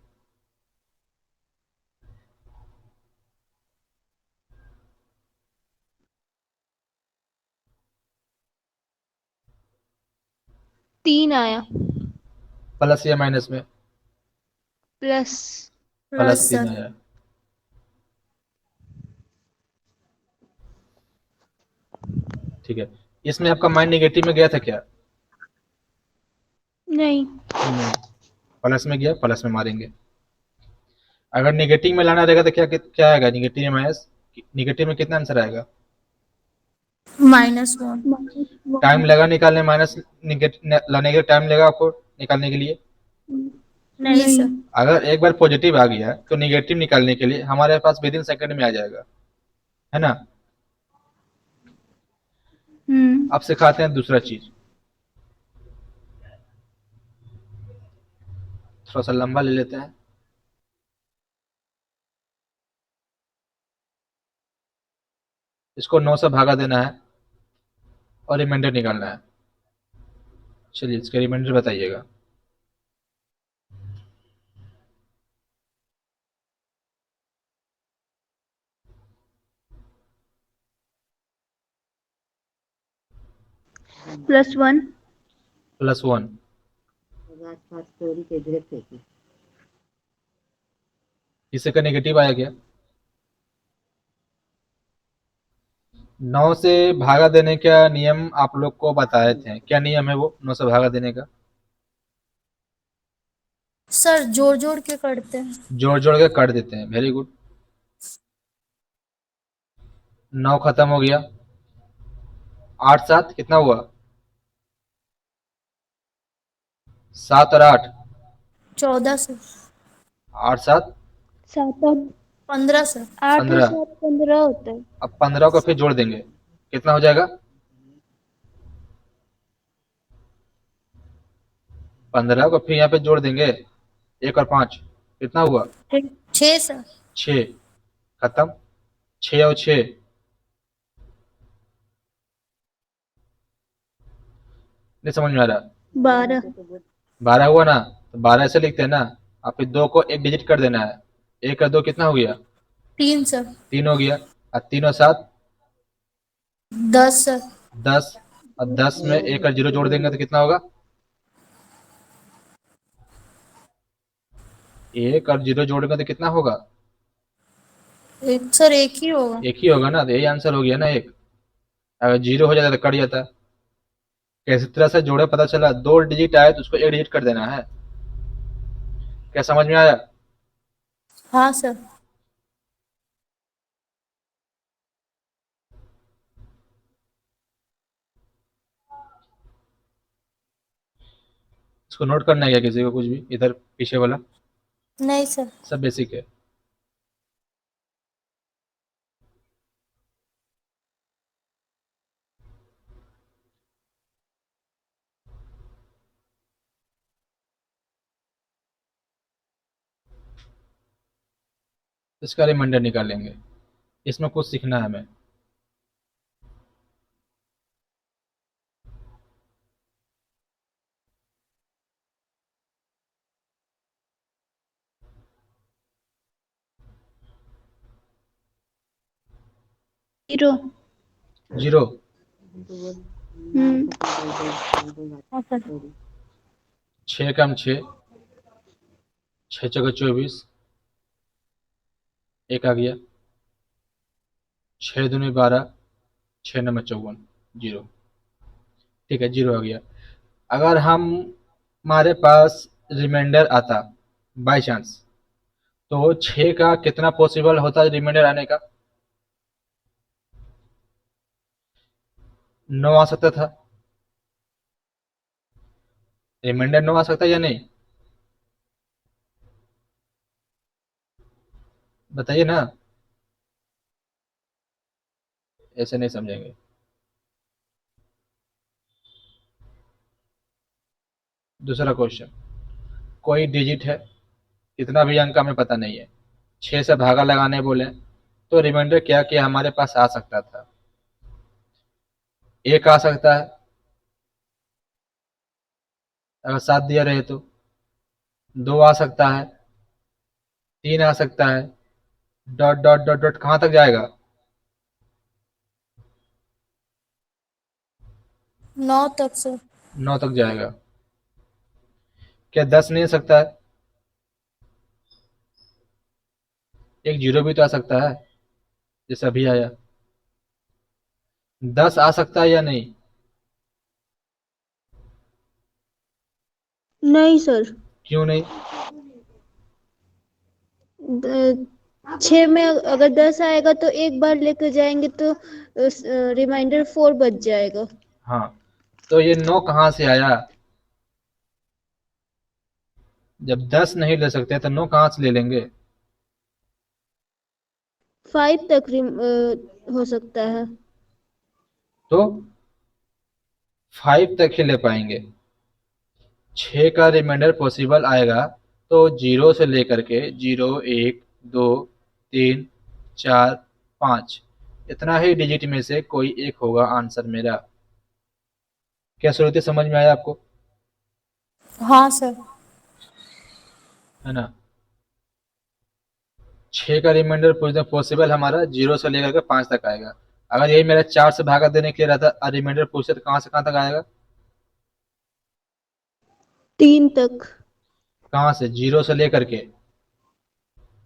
तीन आया। प्लस या माइनस में? प्लस। Plus 3 sir. आया। ठीक है, इसमें आपका माइंड नेगेटिव में गया था क्या? नहीं। नहीं, प्लस में गया, प्लस में मारेंगे। अगर नेगेटिव में लाना रहेगा तो क्या क्या आएगा, नेगेटिव में माइनस, नेगेटिव में कितना आंसर आएगा? -1। टाइम लगा निकालने, माइनस लाने के टाइम लगा आपको निकालने के लिए। नहीं सर। अगर एक बार पॉजिटिव आ गया तो नेगेटिव निकालने के लिए हमारे पास विद इन सेकंड में आ जाएगा, है ना। अब सिखाते हैं दूसरा चीज, थोड़ा सा लंबा ले लेते हैं। इसको 9 से भागा देना है और रिमाइंडर निकालना है। चलिए इसका रिमाइंडर बताइएगा। +1। +1 इससे का नेगेटिव आया क्या? 9 से भागा देने का नियम आप लोग को बताए थे, क्या नियम है वो 9 से भागा देने का? सर जोड़ जोड़ के करते हैं। जोड़ जोड़ के काट देते हैं, वेरी गुड। 9 खत्म हो गया, 8 7 कितना हुआ? 7 और 8 14 सर। 8 7 7 और 15 सर। 8 और 15। 7 15 होता है। अब 15 को फिर जोड़ देंगे, कितना हो जाएगा? 15 को फिर यहाँ पे जोड़ देंगे, 1 और 5 कितना हुआ? 6 सर। 6 खत्म, 6 और 6 नहीं समझ में आ रहा? 12। 12 हुआ ना, तो 12 ऐसे लिखते हैं ना, और फिर 2 को एक डिजिट कर देना है। 1 और 2 कितना हो गया? 3 सर। 3 हो गया। और 3 और 7 10 सर। 10, और 10 में 1 और 0 जोड़ देंगे तो कितना होगा? 1 और 0 जोड़ेंगे तो कितना होगा? एक सर, एक ही होगा। एक ही होगा ना, तो यही आंसर हो गया ना एक। अगर 0 हो जाता तो कट जाता। कैसी तरह से जोड़े पता चला? 2 डिजिट आए तो उसको 1 डिजिट कर देना है। क्या समझ में आया? हाँ सर। इसको नोट करना है क्या किसी को कुछ भी, इधर पीछे वाला? नहीं सर। सब बेसिक है। इसका रिमाइंडर निकालेंगे। इसमें कुछ सीखना है हमें। जीरो। 0। हम्म। हाँ सर। 6 कम 6, 6 चौके 24, 1 आ गया। 6 दूनी 12, 6 नंबर 54, 0। ठीक है, 0 आ गया। अगर हमारे पास रिमाइंडर आता बाय चांस, तो 6 का कितना पॉसिबल होता है रिमाइंडर आने का? 9 आ सकता था। रिमाइंडर 9 आ सकता है या नहीं? बताइए ना। ऐसे नहीं समझेंगे। दूसरा क्वेश्चन, कोई डिजिट है, कितना भी अंक हमें पता नहीं है, 6 से भागा लगाने बोले, तो रिमाइंडर क्या क्या हमारे पास आ सकता था? 1 आ सकता है, अगर 7 दिया रहे तो। 2 आ सकता है, 3 आ सकता है, डॉट डॉट डॉट डॉट कहाँ तक जाएगा? 9 तक सर। 9 तक जाएगा। क्या 10 नहीं आ सकता है? एक 0 भी तो आ सकता है, जैसे अभी आया। 10 आ सकता है या नहीं? नहीं सर। क्यों नहीं? 6 में अगर 10 आएगा तो एक बार लेकर जाएंगे तो रिमाइंडर 4 बच जाएगा। हाँ, तो ये 9 कहाँ से आया? जब 10 नहीं ले सकते तो 9 कहाँ से ले लेंगे? 5 तक हो सकता है। तो 5 तक ही ले पाएंगे। 6 का रिमाइंडर पॉसिबल आएगा तो 0 से लेकर के 0, 1, 2, 3, 4, 5, इतना ही डिजिट में से कोई एक होगा आंसर मेरा। क्या सूरत समझ में आया आपको? हाँ सर। है ना? 6 का रिमाइंडर पॉसिबल हमारा 0 से लेकर के 5 तक आएगा। अगर यही मेरा 4 से भागा देने के लिए रहता और रिमाइंडर पूछते तो कहाँ से कहाँ तक आएगा? 3 तक। कहाँ से? 0 से लेकर के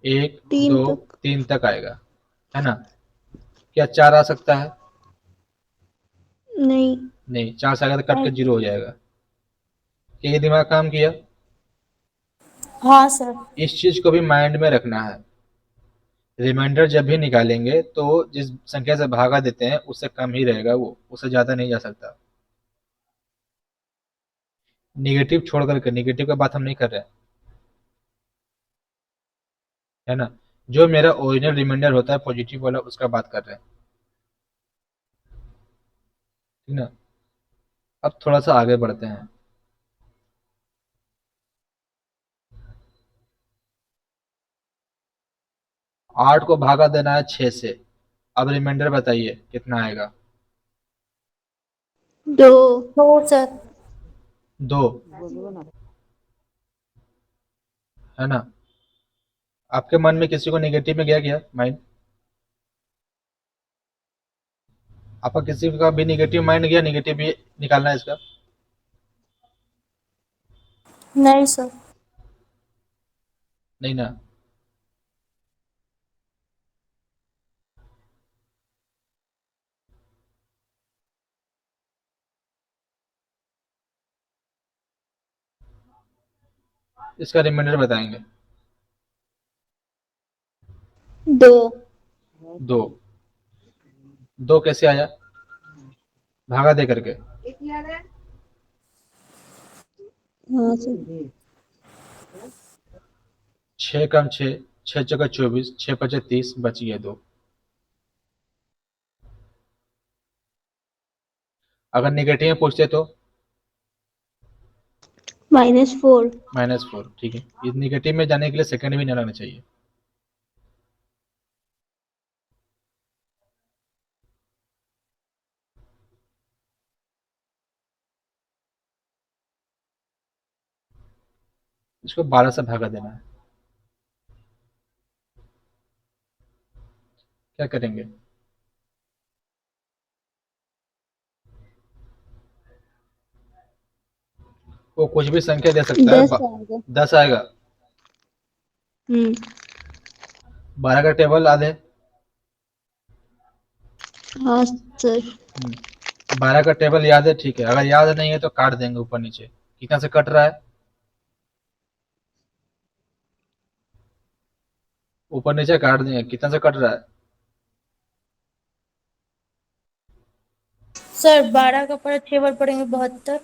1, 3 2, तक। 3 तक आएगा। है ना? क्या 4 आ सकता है? नहीं। नहीं, 4 से आएगा तो कट के 0 हो जाएगा। क्या ये दिमाग काम किया? हाँ सर। इस चीज को भी माइंड में रखना है। रिमाइंडर जब भी निकालेंगे तो जिस संख्या से भागा देते हैं उससे कम ही रहेगा, वो उससे ज्यादा नहीं जा सकता। निगेटिव छोड़ करके, निगेटिव का बात हम नहीं कर रहे हैं, है ना? जो मेरा ओरिजिनल रिमाइंडर होता है पॉजिटिव वाला, उसका बात कर रहे हैं। ठीक ना? अब थोड़ा सा आगे बढ़ते हैं। 8 को भागा देना है 6 से। अब रिमाइंडर बताइए कितना आएगा? 2। 2 सर। 2 है ना। आपके मन में किसी को नेगेटिव में गया क्या माइंड? आपका किसी का भी नेगेटिव माइंड गया, नेगेटिव भी निकालना है इसका? नहीं सर। नहीं ना। इसका रिमाइंडर बताएंगे। 2। 2। 2 कैसे आया? भागा दे करके। हाँ सर। 6 कम 6, 6 जगह 24, 6 पचे 30, बच गए 2। अगर नेगेटिव में पूछते तो -4। -4। ठीक है, इस नेगेटिव में जाने के लिए सेकंड भी नहीं लगना चाहिए। इसको 12 से भागा देना है। क्या करेंगे? वो कुछ भी संख्या दे सकता है। 10 आएगा। 10 आएगा। हम्म। 12 का टेबल याद है? हाँ सर। 12 का टेबल याद है, ठीक है। अगर याद नहीं है तो काट देंगे ऊपर नीचे। कितना से कट रहा है? ऊपर नीचे काट देंगे, कितना से कट रहा है? सर 12 का पढ़ा 6 बार पढ़ेंगे 72।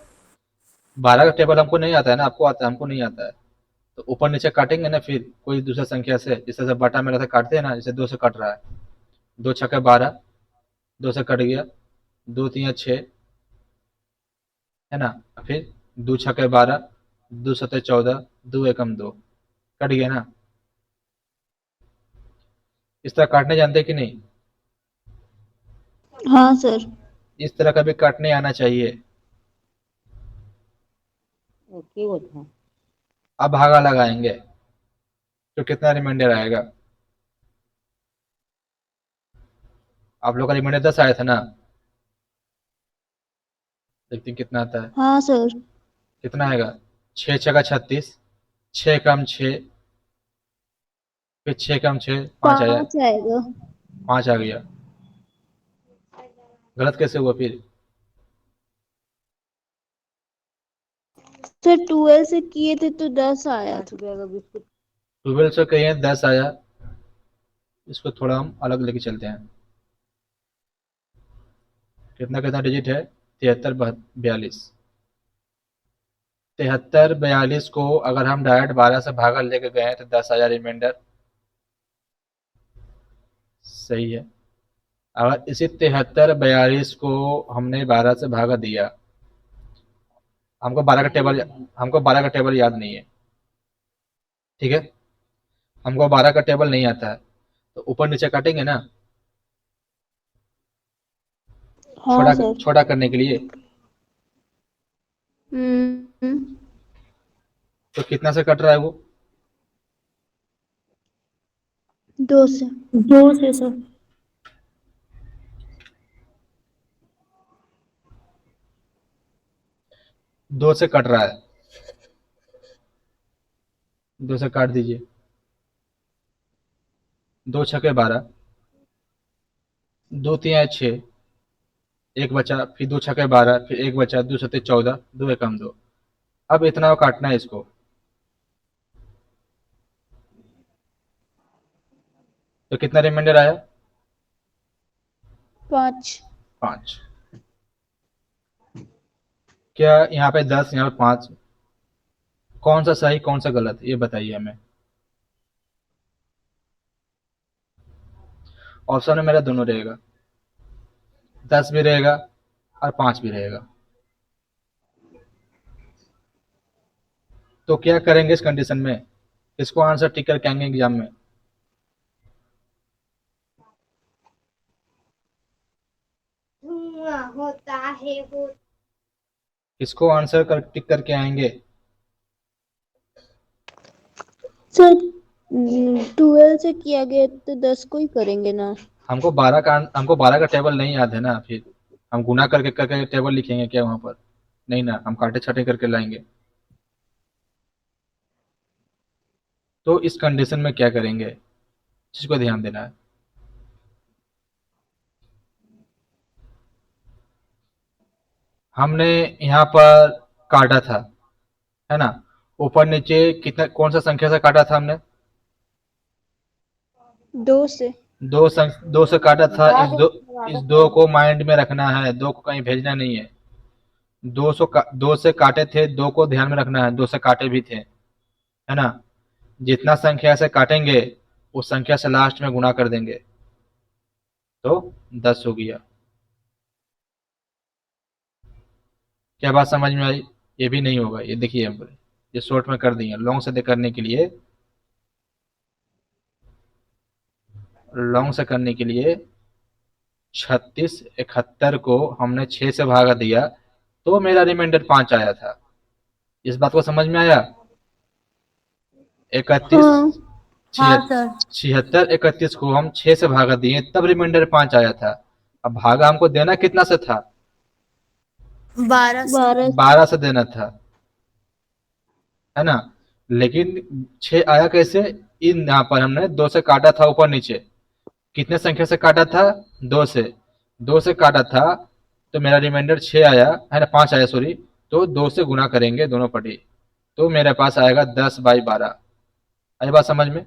12 का टेबल हमको नहीं आता है ना, आपको आता है, हमको नहीं आता है। तो ऊपर नीचे काटेंगे ना, फिर कोई दूसरा संख्या से, जैसे से बटा में रहता काटते हैं ना, जैसे 2 से कट रहा है। 2 छक्के 12, 2 से कट गया। 2 3 6 है ना। फिर 2 छक्के 12, 2 सत्ते 14, 2 एकम 2, कट गया ना। इस तरह काटने जानते हैं कि नहीं? हाँ सर। इस तरह कभी काटने आना चाहिए। अब भागा लगाएंगे तो कितना रिमाइंडर आएगा? आप लोग का रिमाइंडर 10 आया था ना। देखते हैं कितना आता है। हाँ सर। कितना आएगा? 6 छक्का 36, 6 कम 6, फिर 6 कम 6, 5 आया। 5 आएगा। 5 आ गया। गलत कैसे हुआ फिर? सर 12 से किए थे तो 10 आया। 12 से कहिए 10 आया। इसको थोड़ा हम अलग लेके चलते हैं। कितना कितना डिजिट है? 73 42। 73 42 को अगर हम डायरेक्ट 12 से भागा लेके गए तो 10 आया रिमाइंडर। सही है। अगर इसी 73 42 को हमने 12 से भागा दिया, हमको 12 का टेबल, हमको 12 का टेबल याद नहीं है, ठीक है। हमको 12 का टेबल नहीं आता है, तो ऊपर नीचे काटेंगे ना, हाँ छोटा सर। छोटा करने के लिए। हम्म। तो कितना से कट रहा है वो? 2 से। 2 से सर। 2 से कट रहा है। 2 से काट दीजिए। 2 छक्के 12, 2 3 6, एक बचा, फिर 2 छक्के 12, फिर एक बचा, 2 सत्ते 14, 2 एकम 2। अब इतना काटना है इसको। तो कितना रिमाइंडर आया? 5। 5। क्या यहाँ पे 10, यहाँ पे 5? कौन सा सही कौन सा गलत, ये बताइए हमें। ऑप्शन में मेरा दोनों रहेगा, 10 भी रहेगा और 5 भी रहेगा। तो क्या करेंगे इस कंडीशन में? किसको आंसर टिक करके आएंगे एग्जाम में? होता है वो। किसको आंसर कर टिक करके आएंगे? सर 12 से किया गया तो 10 को ही करेंगे ना। हमको 12 का टेबल नहीं याद है ना, फिर हम गुना करके करके टेबल लिखेंगे क्या वहां पर? नहीं ना, हम काटे छाटे करके लाएंगे। तो इस कंडीशन में क्या करेंगे, चीज को ध्यान देना है। हमने यहाँ पर काटा था, है ना? ऊपर नीचे कितना, कौन सा संख्या से काटा था हमने? 2 से। दो से काटा था। इस दो को माइंड में रखना है, दो को कहीं भेजना नहीं है। दो से काटे थे, दो को ध्यान में रखना है, दो से काटे भी थे, है ना? जितना संख्या से काटेंगे उस संख्या से लास्ट में गुणा कर देंगे, तो 10 हो गया। क्या बात समझ में आई? ये भी नहीं होगा, ये देखिए हम ये शॉर्ट में कर दिए। लॉन्ग से करने के लिए 36 71 को हमने 6 से भागा दिया, तो मेरा रिमाइंडर 5 आया था। इस बात को समझ में आया? 31 हाँ। हाँ सर। 76 31 को हम 6 से भागा दिए, तब रिमाइंडर 5 आया था। अब भागा हमको देना कितना से था? 12 से। 12 से। 12 से देना था, है ना? लेकिन 6 आया कैसे? इन यहाँ पर हमने 2 से काटा था ऊपर नीचे। कितने संख्या से काटा था? 2 से। 2 से काटा था तो मेरा रिमाइंडर 6 आया, है ना? 5 आया, सॉरी। तो 2 से गुना करेंगे दोनों पटी, तो मेरे पास आएगा 10/12। आई बात समझ में?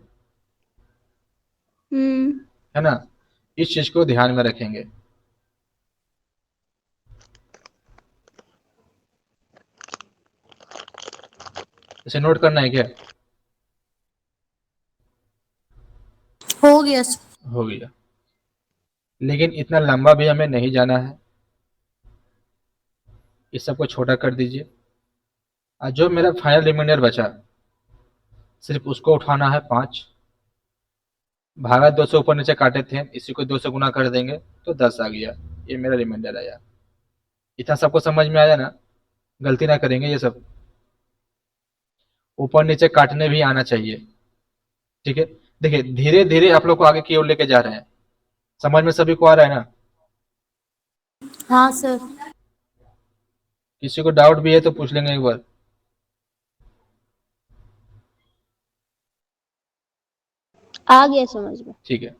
हम्म। है ना? इस चीज को ध्यान में रखेंगे। इसे नोट करना है क्या? हो गया सर। हो गया। लेकिन इतना लंबा भी हमें नहीं जाना है, इस सबको छोटा कर दीजिए। और जो मेरा फाइनल रिमाइंडर बचा, सिर्फ उसको उठाना है 5। भागा 2 से ऊपर नीचे काटे थे, इसी को 2 से गुना कर देंगे तो 10 आ गया। ये मेरा रिमाइंडर आया। इतना सबको समझ में आया ना? गलती ना करेंगे ये सब। ऊपर नीचे काटने भी आना चाहिए, ठीक है? देखिए, धीरे धीरे आप लोग को आगे की ओर लेके जा रहे हैं। समझ में सभी को आ रहा है ना? हाँ सर। किसी को डाउट भी है तो पूछ लेंगे एक बार। आ गया समझ में। ठीक है।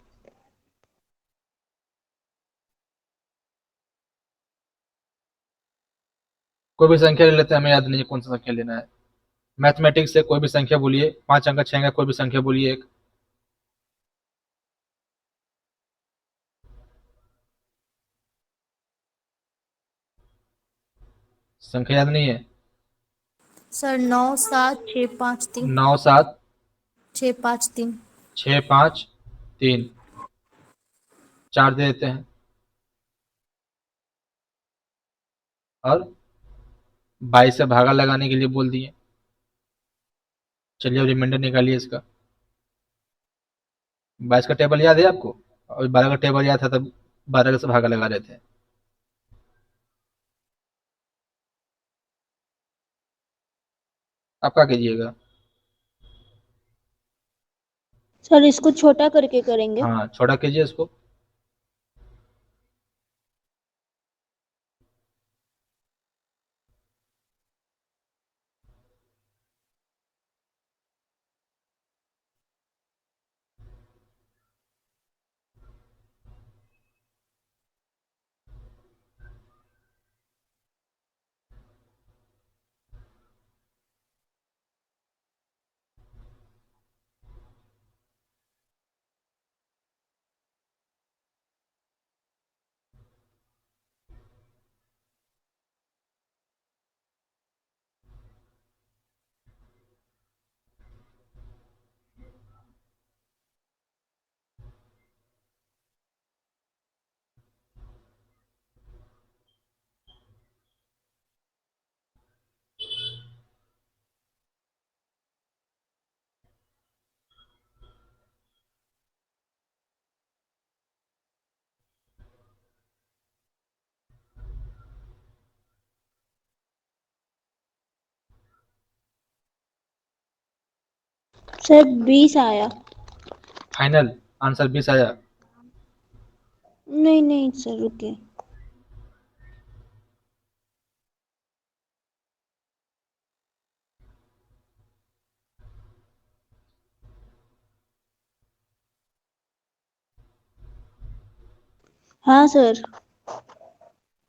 कोई भी संख्या ले लेते हैं, हमें याद नहीं है कौन सा संख्या लेना है। मैथमेटिक्स से कोई भी संख्या बोलिए, 5 अंक 6 अंक कोई भी संख्या बोलिए एक। संख्या याद नहीं है? सर 9 7 6 5 3। 9 7 6 5 3। 6 5 3। 4 दे देते हैं, और 22 से भागा लगाने के लिए बोल दिए। चलिए अब रिमाइंडर निकालिए इसका। 22 का टेबल याद है आपको? और 12 का टेबल याद था, तब 12 से भागा लगा रहे थे। आप क्या कीजिएगा? सर इसको छोटा करके करेंगे। हाँ, छोटा कीजिए इसको। सर 20 आया। फाइनल आंसर 20 आया। नहीं नहीं सर रुकिए। हाँ सर।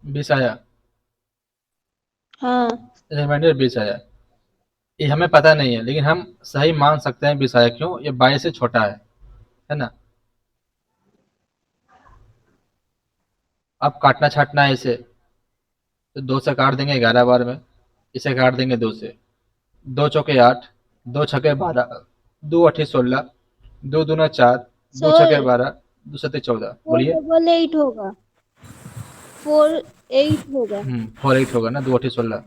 20 आया। हाँ रिमाइंडर 20 आया। ये हमें पता नहीं है, लेकिन हम सही मान सकते हैं 20 आया। क्यों? ये 22 से छोटा है ना। अब काटना छाटना है इसे, तो 2 से काट देंगे 11 बार में, इसे काट देंगे 2 से। 2 चौके 8, 2 छक्के 12, 2 अठी 16, 2 दूना 4, 2 छक्के सर 12, 2 सत्ते 14। बोलिए। 488 होगा। 48 होगा। 48 होगा ना, 2 अठी 16।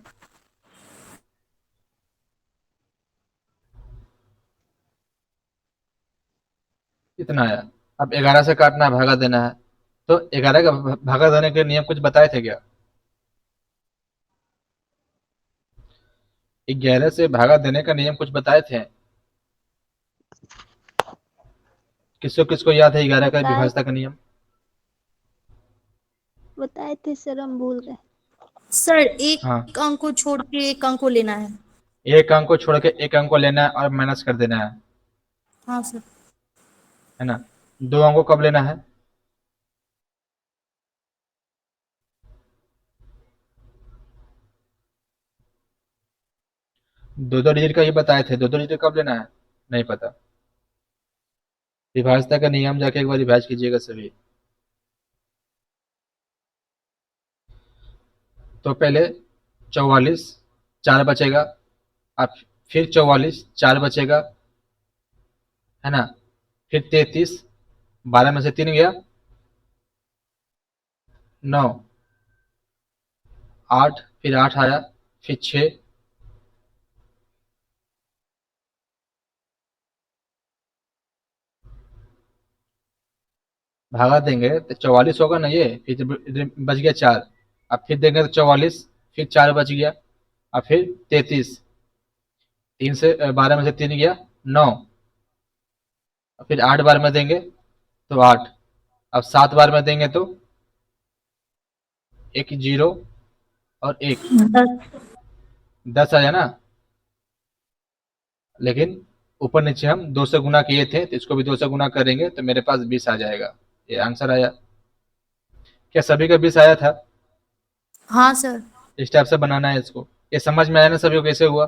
इतना आया। अब 11 से काटना है, भागा देना है। तो 11 का भागा देने के नियम कुछ बताए थे क्या? 11 से भागा देने का नियम कुछ बताए थे? किसको किसको याद है 11 का बताए विभाज्यता का नियम? बताए थे सर, हम भूल गए। सर हाँ, एक अंक को छोड़ के एक अंक को लेना है। एक अंक को छोड़ के एक अंक को लेना है और माइनस कर देना हाँ सर। है ना। 2 अंक को कब लेना है? दो दो डिजिट का ही बताए थे, 2 2 डिजिट कब लेना है? नहीं पता। विभाज्यता का नियम जाके एक बार रिवाइज कीजिएगा सभी। तो पहले 44 4 बचेगा, अब फिर 44 4 बचेगा, है ना। फिर 33, 12 में से 3 गया, 9, 8, फिर 8 आया, फिर 6, भागा देंगे तो 44 होगा ना ये, फिर इधर बच गया 4। अब फिर देंगे तो 44, फिर 4 बच गया, अब फिर 33, 3 से 12 में से 3 गया, 9, फिर 8 बार में देंगे तो 8, अब 7 बार में देंगे तो एक 0 और 1, 10 आया ना। लेकिन ऊपर नीचे हम 2 से गुना किए थे, तो इसको भी 2 से गुना करेंगे तो मेरे पास 20 आ जाएगा। ये आंसर आया। क्या सभी का 20 आया था? हाँ सर। इस टाइप से बनाना है इसको। ये समझ में आया ना सभी को कैसे हुआ?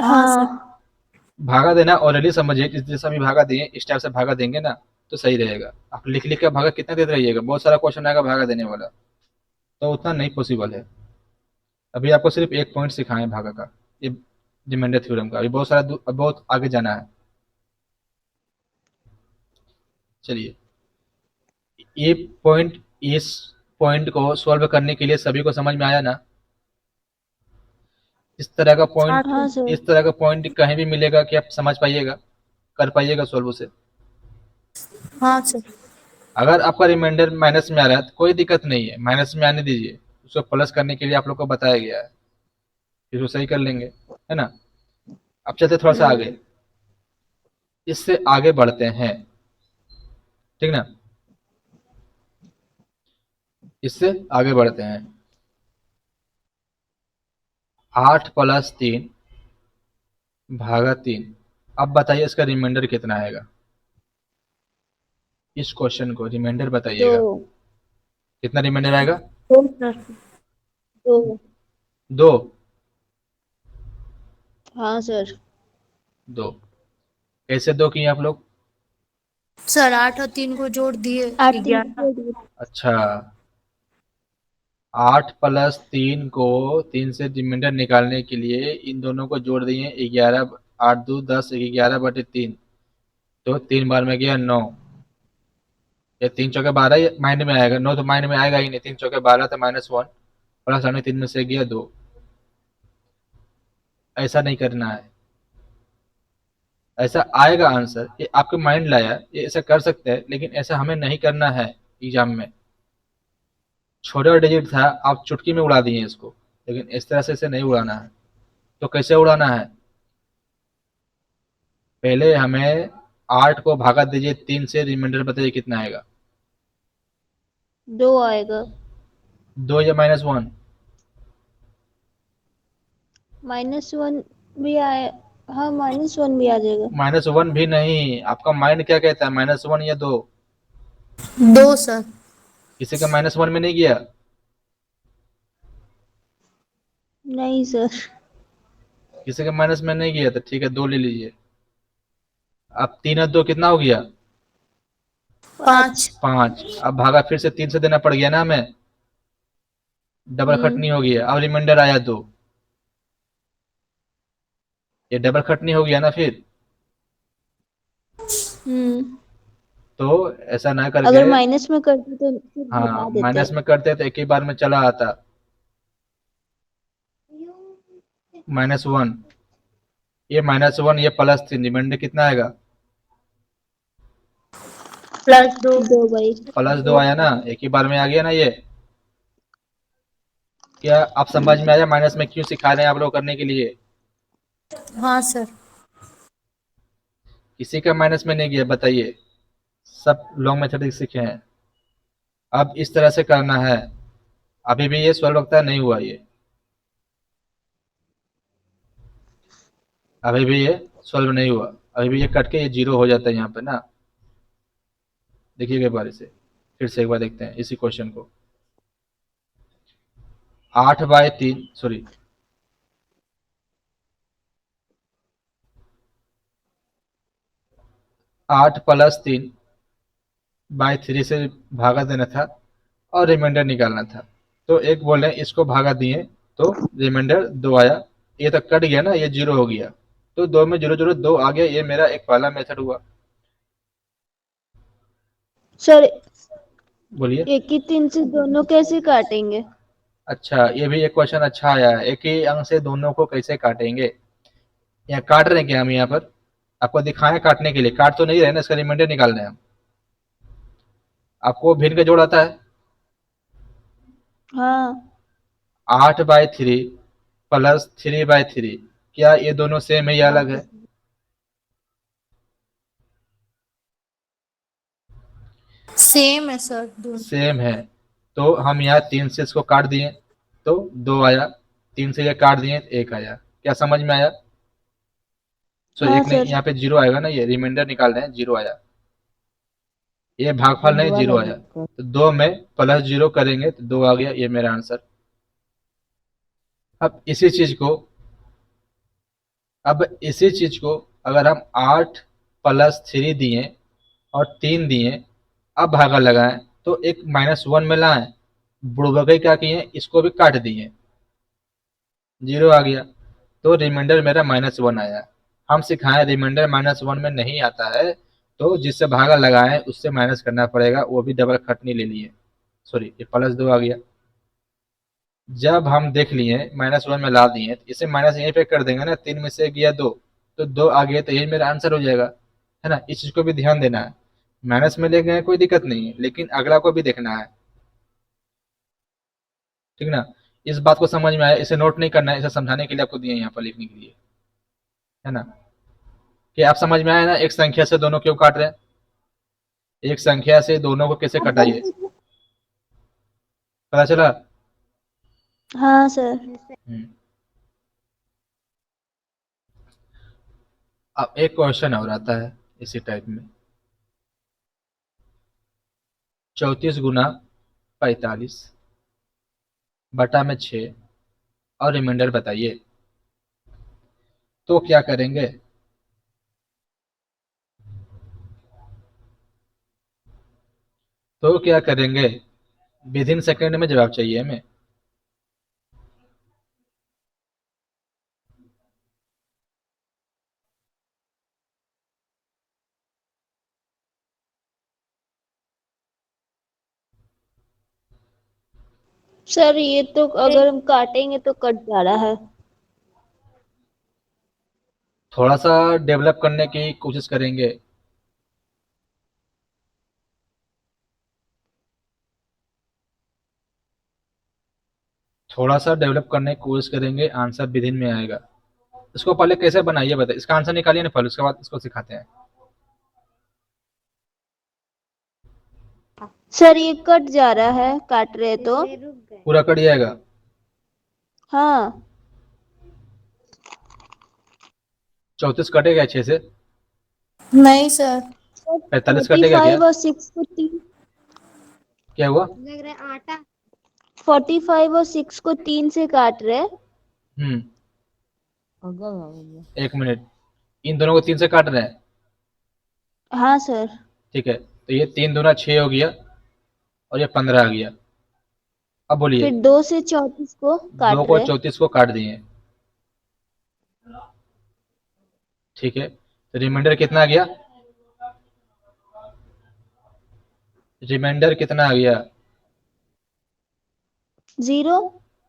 हाँ सर। हाँ भागा देना ऑलरेडी समझिए, जिस जैसा भी भागा दिए इस टाइप से भागा देंगे ना तो सही रहेगा। आप लिख लिख कर भागा कितना देते रहिएगा, बहुत सारा क्वेश्चन आएगा भागा देने वाला, तो उतना नहीं पॉसिबल है। अभी आपको सिर्फ एक पॉइंट सिखाएं भागा का, ये रिमाइंडर थ्योरम का। अभी बहुत सारा बहुत आगे जाना है। चलिए, ये पॉइंट, इस पॉइंट को सॉल्व करने के लिए सभी को समझ में आया ना? इस तरह का हाँ पॉइंट, हाँ सर। सर। इस तरह का पॉइंट कहीं भी मिलेगा कि आप समझ पाइएगा, कर पाइएगा सॉल्व उसे? हाँ सर। अगर आपका रिमाइंडर माइनस में आ रहा है तो कोई दिक्कत नहीं है, माइनस में आने दीजिए। उसको प्लस करने के लिए आप लोग को बताया गया है, फिर वो सही कर लेंगे, है ना। अब चलते थोड़ा सा आगे, इससे आगे बढ़ते हैं, ठीक ना। इससे आगे बढ़ते हैं। 8 + 3 भागा 3। अब बताइए इसका रिमाइंडर कितना आएगा? इस क्वेश्चन को रिमाइंडर दो। बताइएगा, कितना रिमाइंडर आएगा? दो सर। दो। 2। हाँ सर। 2 कैसे 2 किए आप लोग? सर 8 और 3 को जोड़ दिए 8 3 11। अच्छा, 8 + 3 को 3 से रिमाइंडर निकालने के लिए इन दोनों को जोड़ दिए 11, 8 2 10, 11/3, तो 3 बार में गया 9, ये 3 चौके 12 ये माइंड में आएगा, 9 तो माइंड में आएगा ही नहीं, 3 चौके 12 तो -1, प्लस हमने 3 में से गया 2। ऐसा नहीं करना है, ऐसा आएगा आंसर, ये आपके माइंड लाया, ये ऐसा कर सकते हैं, लेकिन ऐसा हमें नहीं करना है एग्जाम में। छोटा डिजिट था, आप चुटकी में उड़ा दिए इसको, लेकिन इस तरह से इसे नहीं उड़ाना है। तो कैसे उड़ाना है? पहले हमें 8 को भागा दीजिए 3 से, रिमाइंडर बताइए कितना आएगा। 2 आएगा। 2 या -1? -1 भी आए। हाँ, -1 भी आ जाएगा। -1 भी नहीं, आपका माइंड क्या कहता है, -1 या 2? 2 सर। किसी का -1 में नहीं गया? नहीं सर। किसी का माइनस में नहीं गया तो ठीक है, 2 ले लीजिए। अब 3 और 2 कितना हो गया? 5। 5। अब भागा फिर से 3 से देना पड़ गया ना हमें, डबल खट नहीं हो गया। अब रिमाइंडर आया 2, ये डबल खट नहीं हो गया ना फिर। हम्म। तो ऐसा ना करके, अगर माइनस में करते तो फिर हाँ घटा देते। माइनस में करते तो एक ही बार में चला आता। -1, ये -1, ये +3, रिमाइंडर कितना आएगा? +2। 2 भाई। +2 आया ना, एक ही बार में आ गया ना ये। क्या आप समझ में आया माइनस में क्यों सिखा रहे हैं आप लोग करने के लिए? हाँ सर। किसी का माइनस में नहीं गया बताइए, सब लॉन्ग मैथमेटिक्स सीखे हैं। अब इस तरह से करना है। अभी भी ये सॉल्व लगता है नहीं हुआ ये, अभी भी ये सॉल्व नहीं हुआ, अभी भी ये कट के ये 0 हो जाता है यहाँ पे ना। देखिएगा एक बार इसे, फिर से एक बार देखते हैं इसी क्वेश्चन को। 8/3, सॉरी 8+3/3 से भागा देना था और रिमाइंडर निकालना था। तो एक बोले इसको भागा दिए तो रिमाइंडर 2 आया, ये तो कट गया ना, ये 0 हो गया। तो 2 में 0 0 2 आ गया, ये मेरा एक पहला मेथड हुआ। सर, बोलिए। 1 ही 3 से दोनों कैसे काटेंगे? अच्छा, ये भी एक क्वेश्चन अच्छा आया है, एक ही अंक से दोनों को कैसे काटेंगे। यहाँ काट रहे हैं क्या हम, यहाँ पर आपको दिखाएं काटने के लिए, काट तो नहीं रहे ना, इसका रिमाइंडर निकाल रहे हैं हम। आपको भिन्न का जोड़ आता है? हाँ। 8/3 +3/3, क्या ये दोनों सेम है या अलग है? सेम है सर दोनों। सेम है। तो हम यहाँ 3 से इसको काट दिए तो 2 आया, 3 से ये काट दिए तो 1 आया। क्या समझ में आया? सो हाँ एक नहीं, सर। यहाँ पे 0 आएगा ना, ये रिमाइंडर निकाल रहे हैं, 0 आया। ये भागफल नहीं, दोबारा 0 आया। देखो। तो 2 में +0 करेंगे तो 2 आ गया, ये मेरा आंसर। अब इसी चीज को अब इसी चीज को अगर हम 8+3 दिए और 3 दिए, अब भागा लगाएं तो एक -1 में लाएं, बुड़बक क्या किए, इसको भी काट दिए, 0 आ गया। तो रिमाइंडर मेरा -1 आया। हम सिखाएं रिमाइंडर -1 में नहीं आता है, तो जिससे भागा लगाएं उससे माइनस करना पड़ेगा, वो भी डबल खटनी ले लिए, सॉरी ये +2 आ गया। जब हम देख लिए -1 में ला दिए तो इसे माइनस यहीं पे कर देंगे ना, 3 में से गया 2, तो 2 आ गया, तो यही मेरा आंसर हो जाएगा, है ना। इस चीज को भी ध्यान देना है, माइनस में ले गए कोई दिक्कत नहीं है, लेकिन अगला को भी देखना है, ठीक ना। इस बात को समझ में आया, इसे नोट नहीं करना है, इसे समझाने के लिए आपको दिए यहाँ पर लिखने के लिए, है ना। कि आप समझ में आया ना, एक संख्या से दोनों क्यों काट रहे हैं, एक संख्या से दोनों को कैसे कटाइए, पता चला। हाँ सर। हम्म। अब एक क्वेश्चन और आता है इसी टाइप में, 34 × 45 बटा में 6 और रिमाइंडर बताइए, तो क्या करेंगे। तो क्या करेंगे, विद इन सेकेंड में जवाब चाहिए हमें। सर, ये तो अगर हम काटेंगे तो कट जा रहा है। थोड़ा सा डेवलप करने की कोशिश करेंगे। थोड़ा सा डेवलप करने की कोशिश करेंगे, आंसर विद इन में आएगा। इसको पहले कैसे बनाइए बताइए, इसका आंसर निकालिए ना पहले, उसके बाद इसको सिखाते हैं। सर ये कट जा रहा है, काट रहे तो। पूरा कट जाएगा? हाँ 34 कटेगा 6 से? नहीं सर। 45 कटेगा क्या? 45 और 6 को 3, क्या हुआ? 45 और 6 को 3 से काट रहे। हम्म, एक मिनट, इन दोनों को 3 से काट रहे हैं? हाँ सर। ठीक है, तो ये 3 दूना 6 हो गया और ये 15 आ गया। अब बोलिए। फिर 2 से 34 को 2 काट को रहे। 34 को काट दिए, ठीक है, तो रिमाइंडर कितना आ गया? रिमाइंडर कितना आ गया? 0।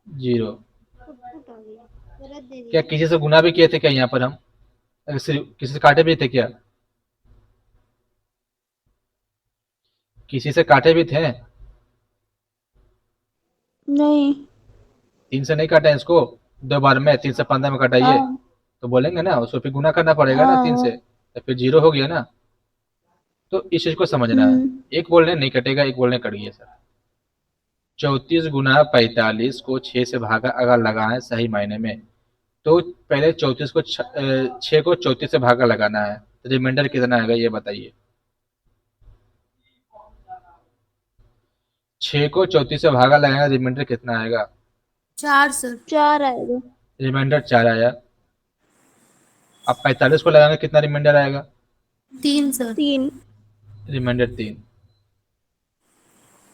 0। क्या किसी से गुना भी किए थे क्या यहाँ पर हम? किसी से काटे भी थे क्या? किसी से काटे भी थे? नहीं। 3 से नहीं काटे इसको, 2 बार में 3 से 15 में कटाइए, हाँ तो बोलेंगे ना, उसको फिर गुना करना पड़ेगा ना 3 से, हाँ। तो फिर 0 हो गया ना। तो इस चीज को समझना है। एक बोलने नहीं कटेगा, एक बोलने कट गया सर। 34 गुना 45 को 6 से भागा अगर लगाएं सही मायने में, तो पहले 34 को 6 को 34 से भागा लगाना है, तो रिमाइंडर कितना आएगा ये बताइए। 6 को 34 से भागा लगाएगा, रिमाइंडर कितना आएगा? 4 सर। 4 आएगा। रिमाइंडर 4 आया। अब 45 को लगाएंगे, कितना रिमाइंडर आएगा? 3 सर। 3। रिमाइंडर 3।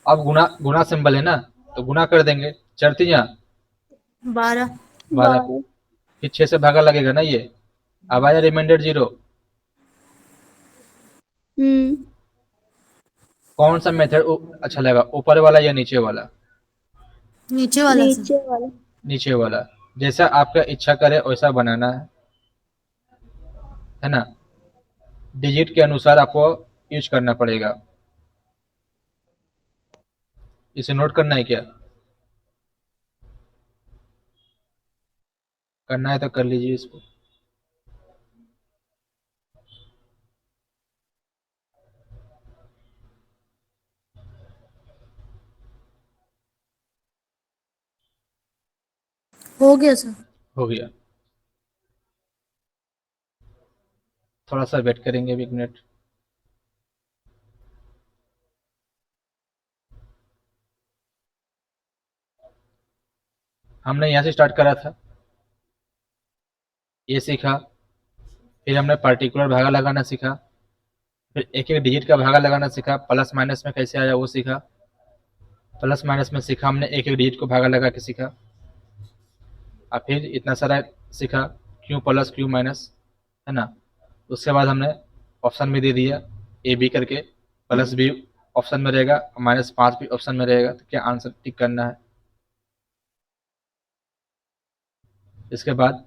अब गुना गुना सिंबल है ना, तो गुना कर देंगे, चढ़ती यहाँ 12। 12, 12। फिर 6 से भागा लगेगा ना ये, अब आया रिमाइंडर 0। कौन सा मेथड अच्छा लगा, ऊपर वाला या नीचे वाला? नीचे वाला सर। नीचे वाला। नीचे वाला। जैसा आपका इच्छा करे वैसा बनाना है ना, डिजिट के अनुसार आपको यूज करना पड़ेगा। इसे नोट करना है क्या? करना है तो कर लीजिए इसको। हो गया सर। हो गया, थोड़ा सा वेट करेंगे अभी 1 मिनट। हमने यहाँ से स्टार्ट करा था, ये सीखा, फिर हमने पार्टिकुलर भागा लगाना सीखा, फिर एक एक डिजिट का भागा लगाना सीखा, प्लस माइनस में कैसे आया वो सीखा, प्लस माइनस में सीखा हमने एक एक डिजिट को भागा लगा के सीखा, और फिर इतना सारा सीखा, क्यू प्लस क्यू माइनस, है ना। उसके बाद हमने ऑप्शन में दे दिया ए बी करके, प्लस बी ऑप्शन में रहेगा, -5 भी ऑप्शन में रहेगा, तो क्या आंसर टिक करना है। इसके बाद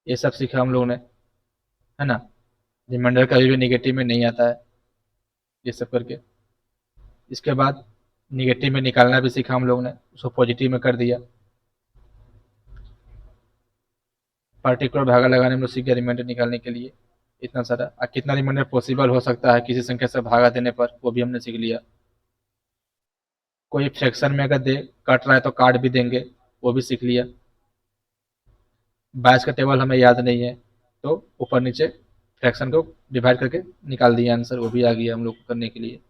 ये सब सीखा हम लोगों ने, है ना। रिमाइंडर कभी भी निगेटिव में नहीं आता है, ये सब करके। इसके बाद निगेटिव में निकालना भी सीखा हम लोगों ने, उसको पॉजिटिव में कर दिया। पार्टिकुलर भागा लगाने में सीख गया रिमाइंडर निकालने के लिए, इतना सारा। और कितना रिमाइंडर पॉसिबल हो सकता है किसी संख्या से भागा देने पर, वो भी हमने सीख लिया। कोई फ्रैक्शन में अगर दे काट रहा है तो काट भी देंगे, वो भी सीख लिया। 22 का टेबल हमें याद नहीं है, तो ऊपर नीचे फ्रैक्शन को डिवाइड करके निकाल दिया आंसर, वो भी आ गया हम लोग को करने के लिए।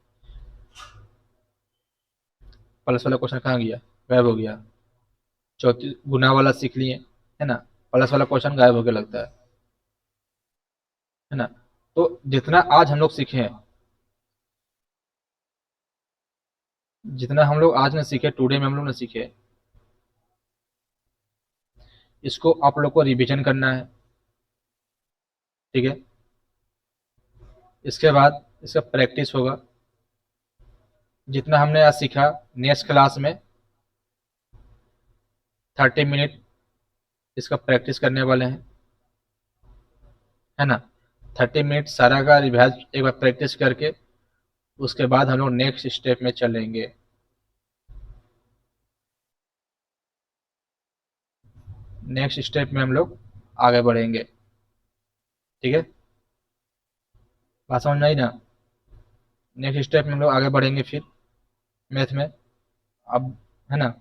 प्लस वाला क्वेश्चन कहाँ गया, गायब हो गया। 34 गुना वाला सीख लिए, है ना, प्लस वाला क्वेश्चन गायब होके लगता है ना। तो जितना आज हम लोग सीखे हैं, जितना हम लोग आज ने सीखे, टुडे में हम लोग ने सीखे, इसको आप लोग को रिवीजन करना है, ठीक है। इसके बाद इसका प्रैक्टिस होगा। जितना हमने आज सीखा, नेक्स्ट क्लास में 30 मिनट इसका प्रैक्टिस करने वाले हैं, है ना। 30 मिनट सारा का रिवाइज एक बार प्रैक्टिस करके, उसके बाद हम लोग नेक्स्ट स्टेप में चलेंगे। नेक्स्ट स्टेप में हम लोग आगे बढ़ेंगे। ठीक है, बात समझ में आई ना? नेक्स्ट स्टेप में हम लोग आगे बढ़ेंगे फिर मैथ में, अब है ना।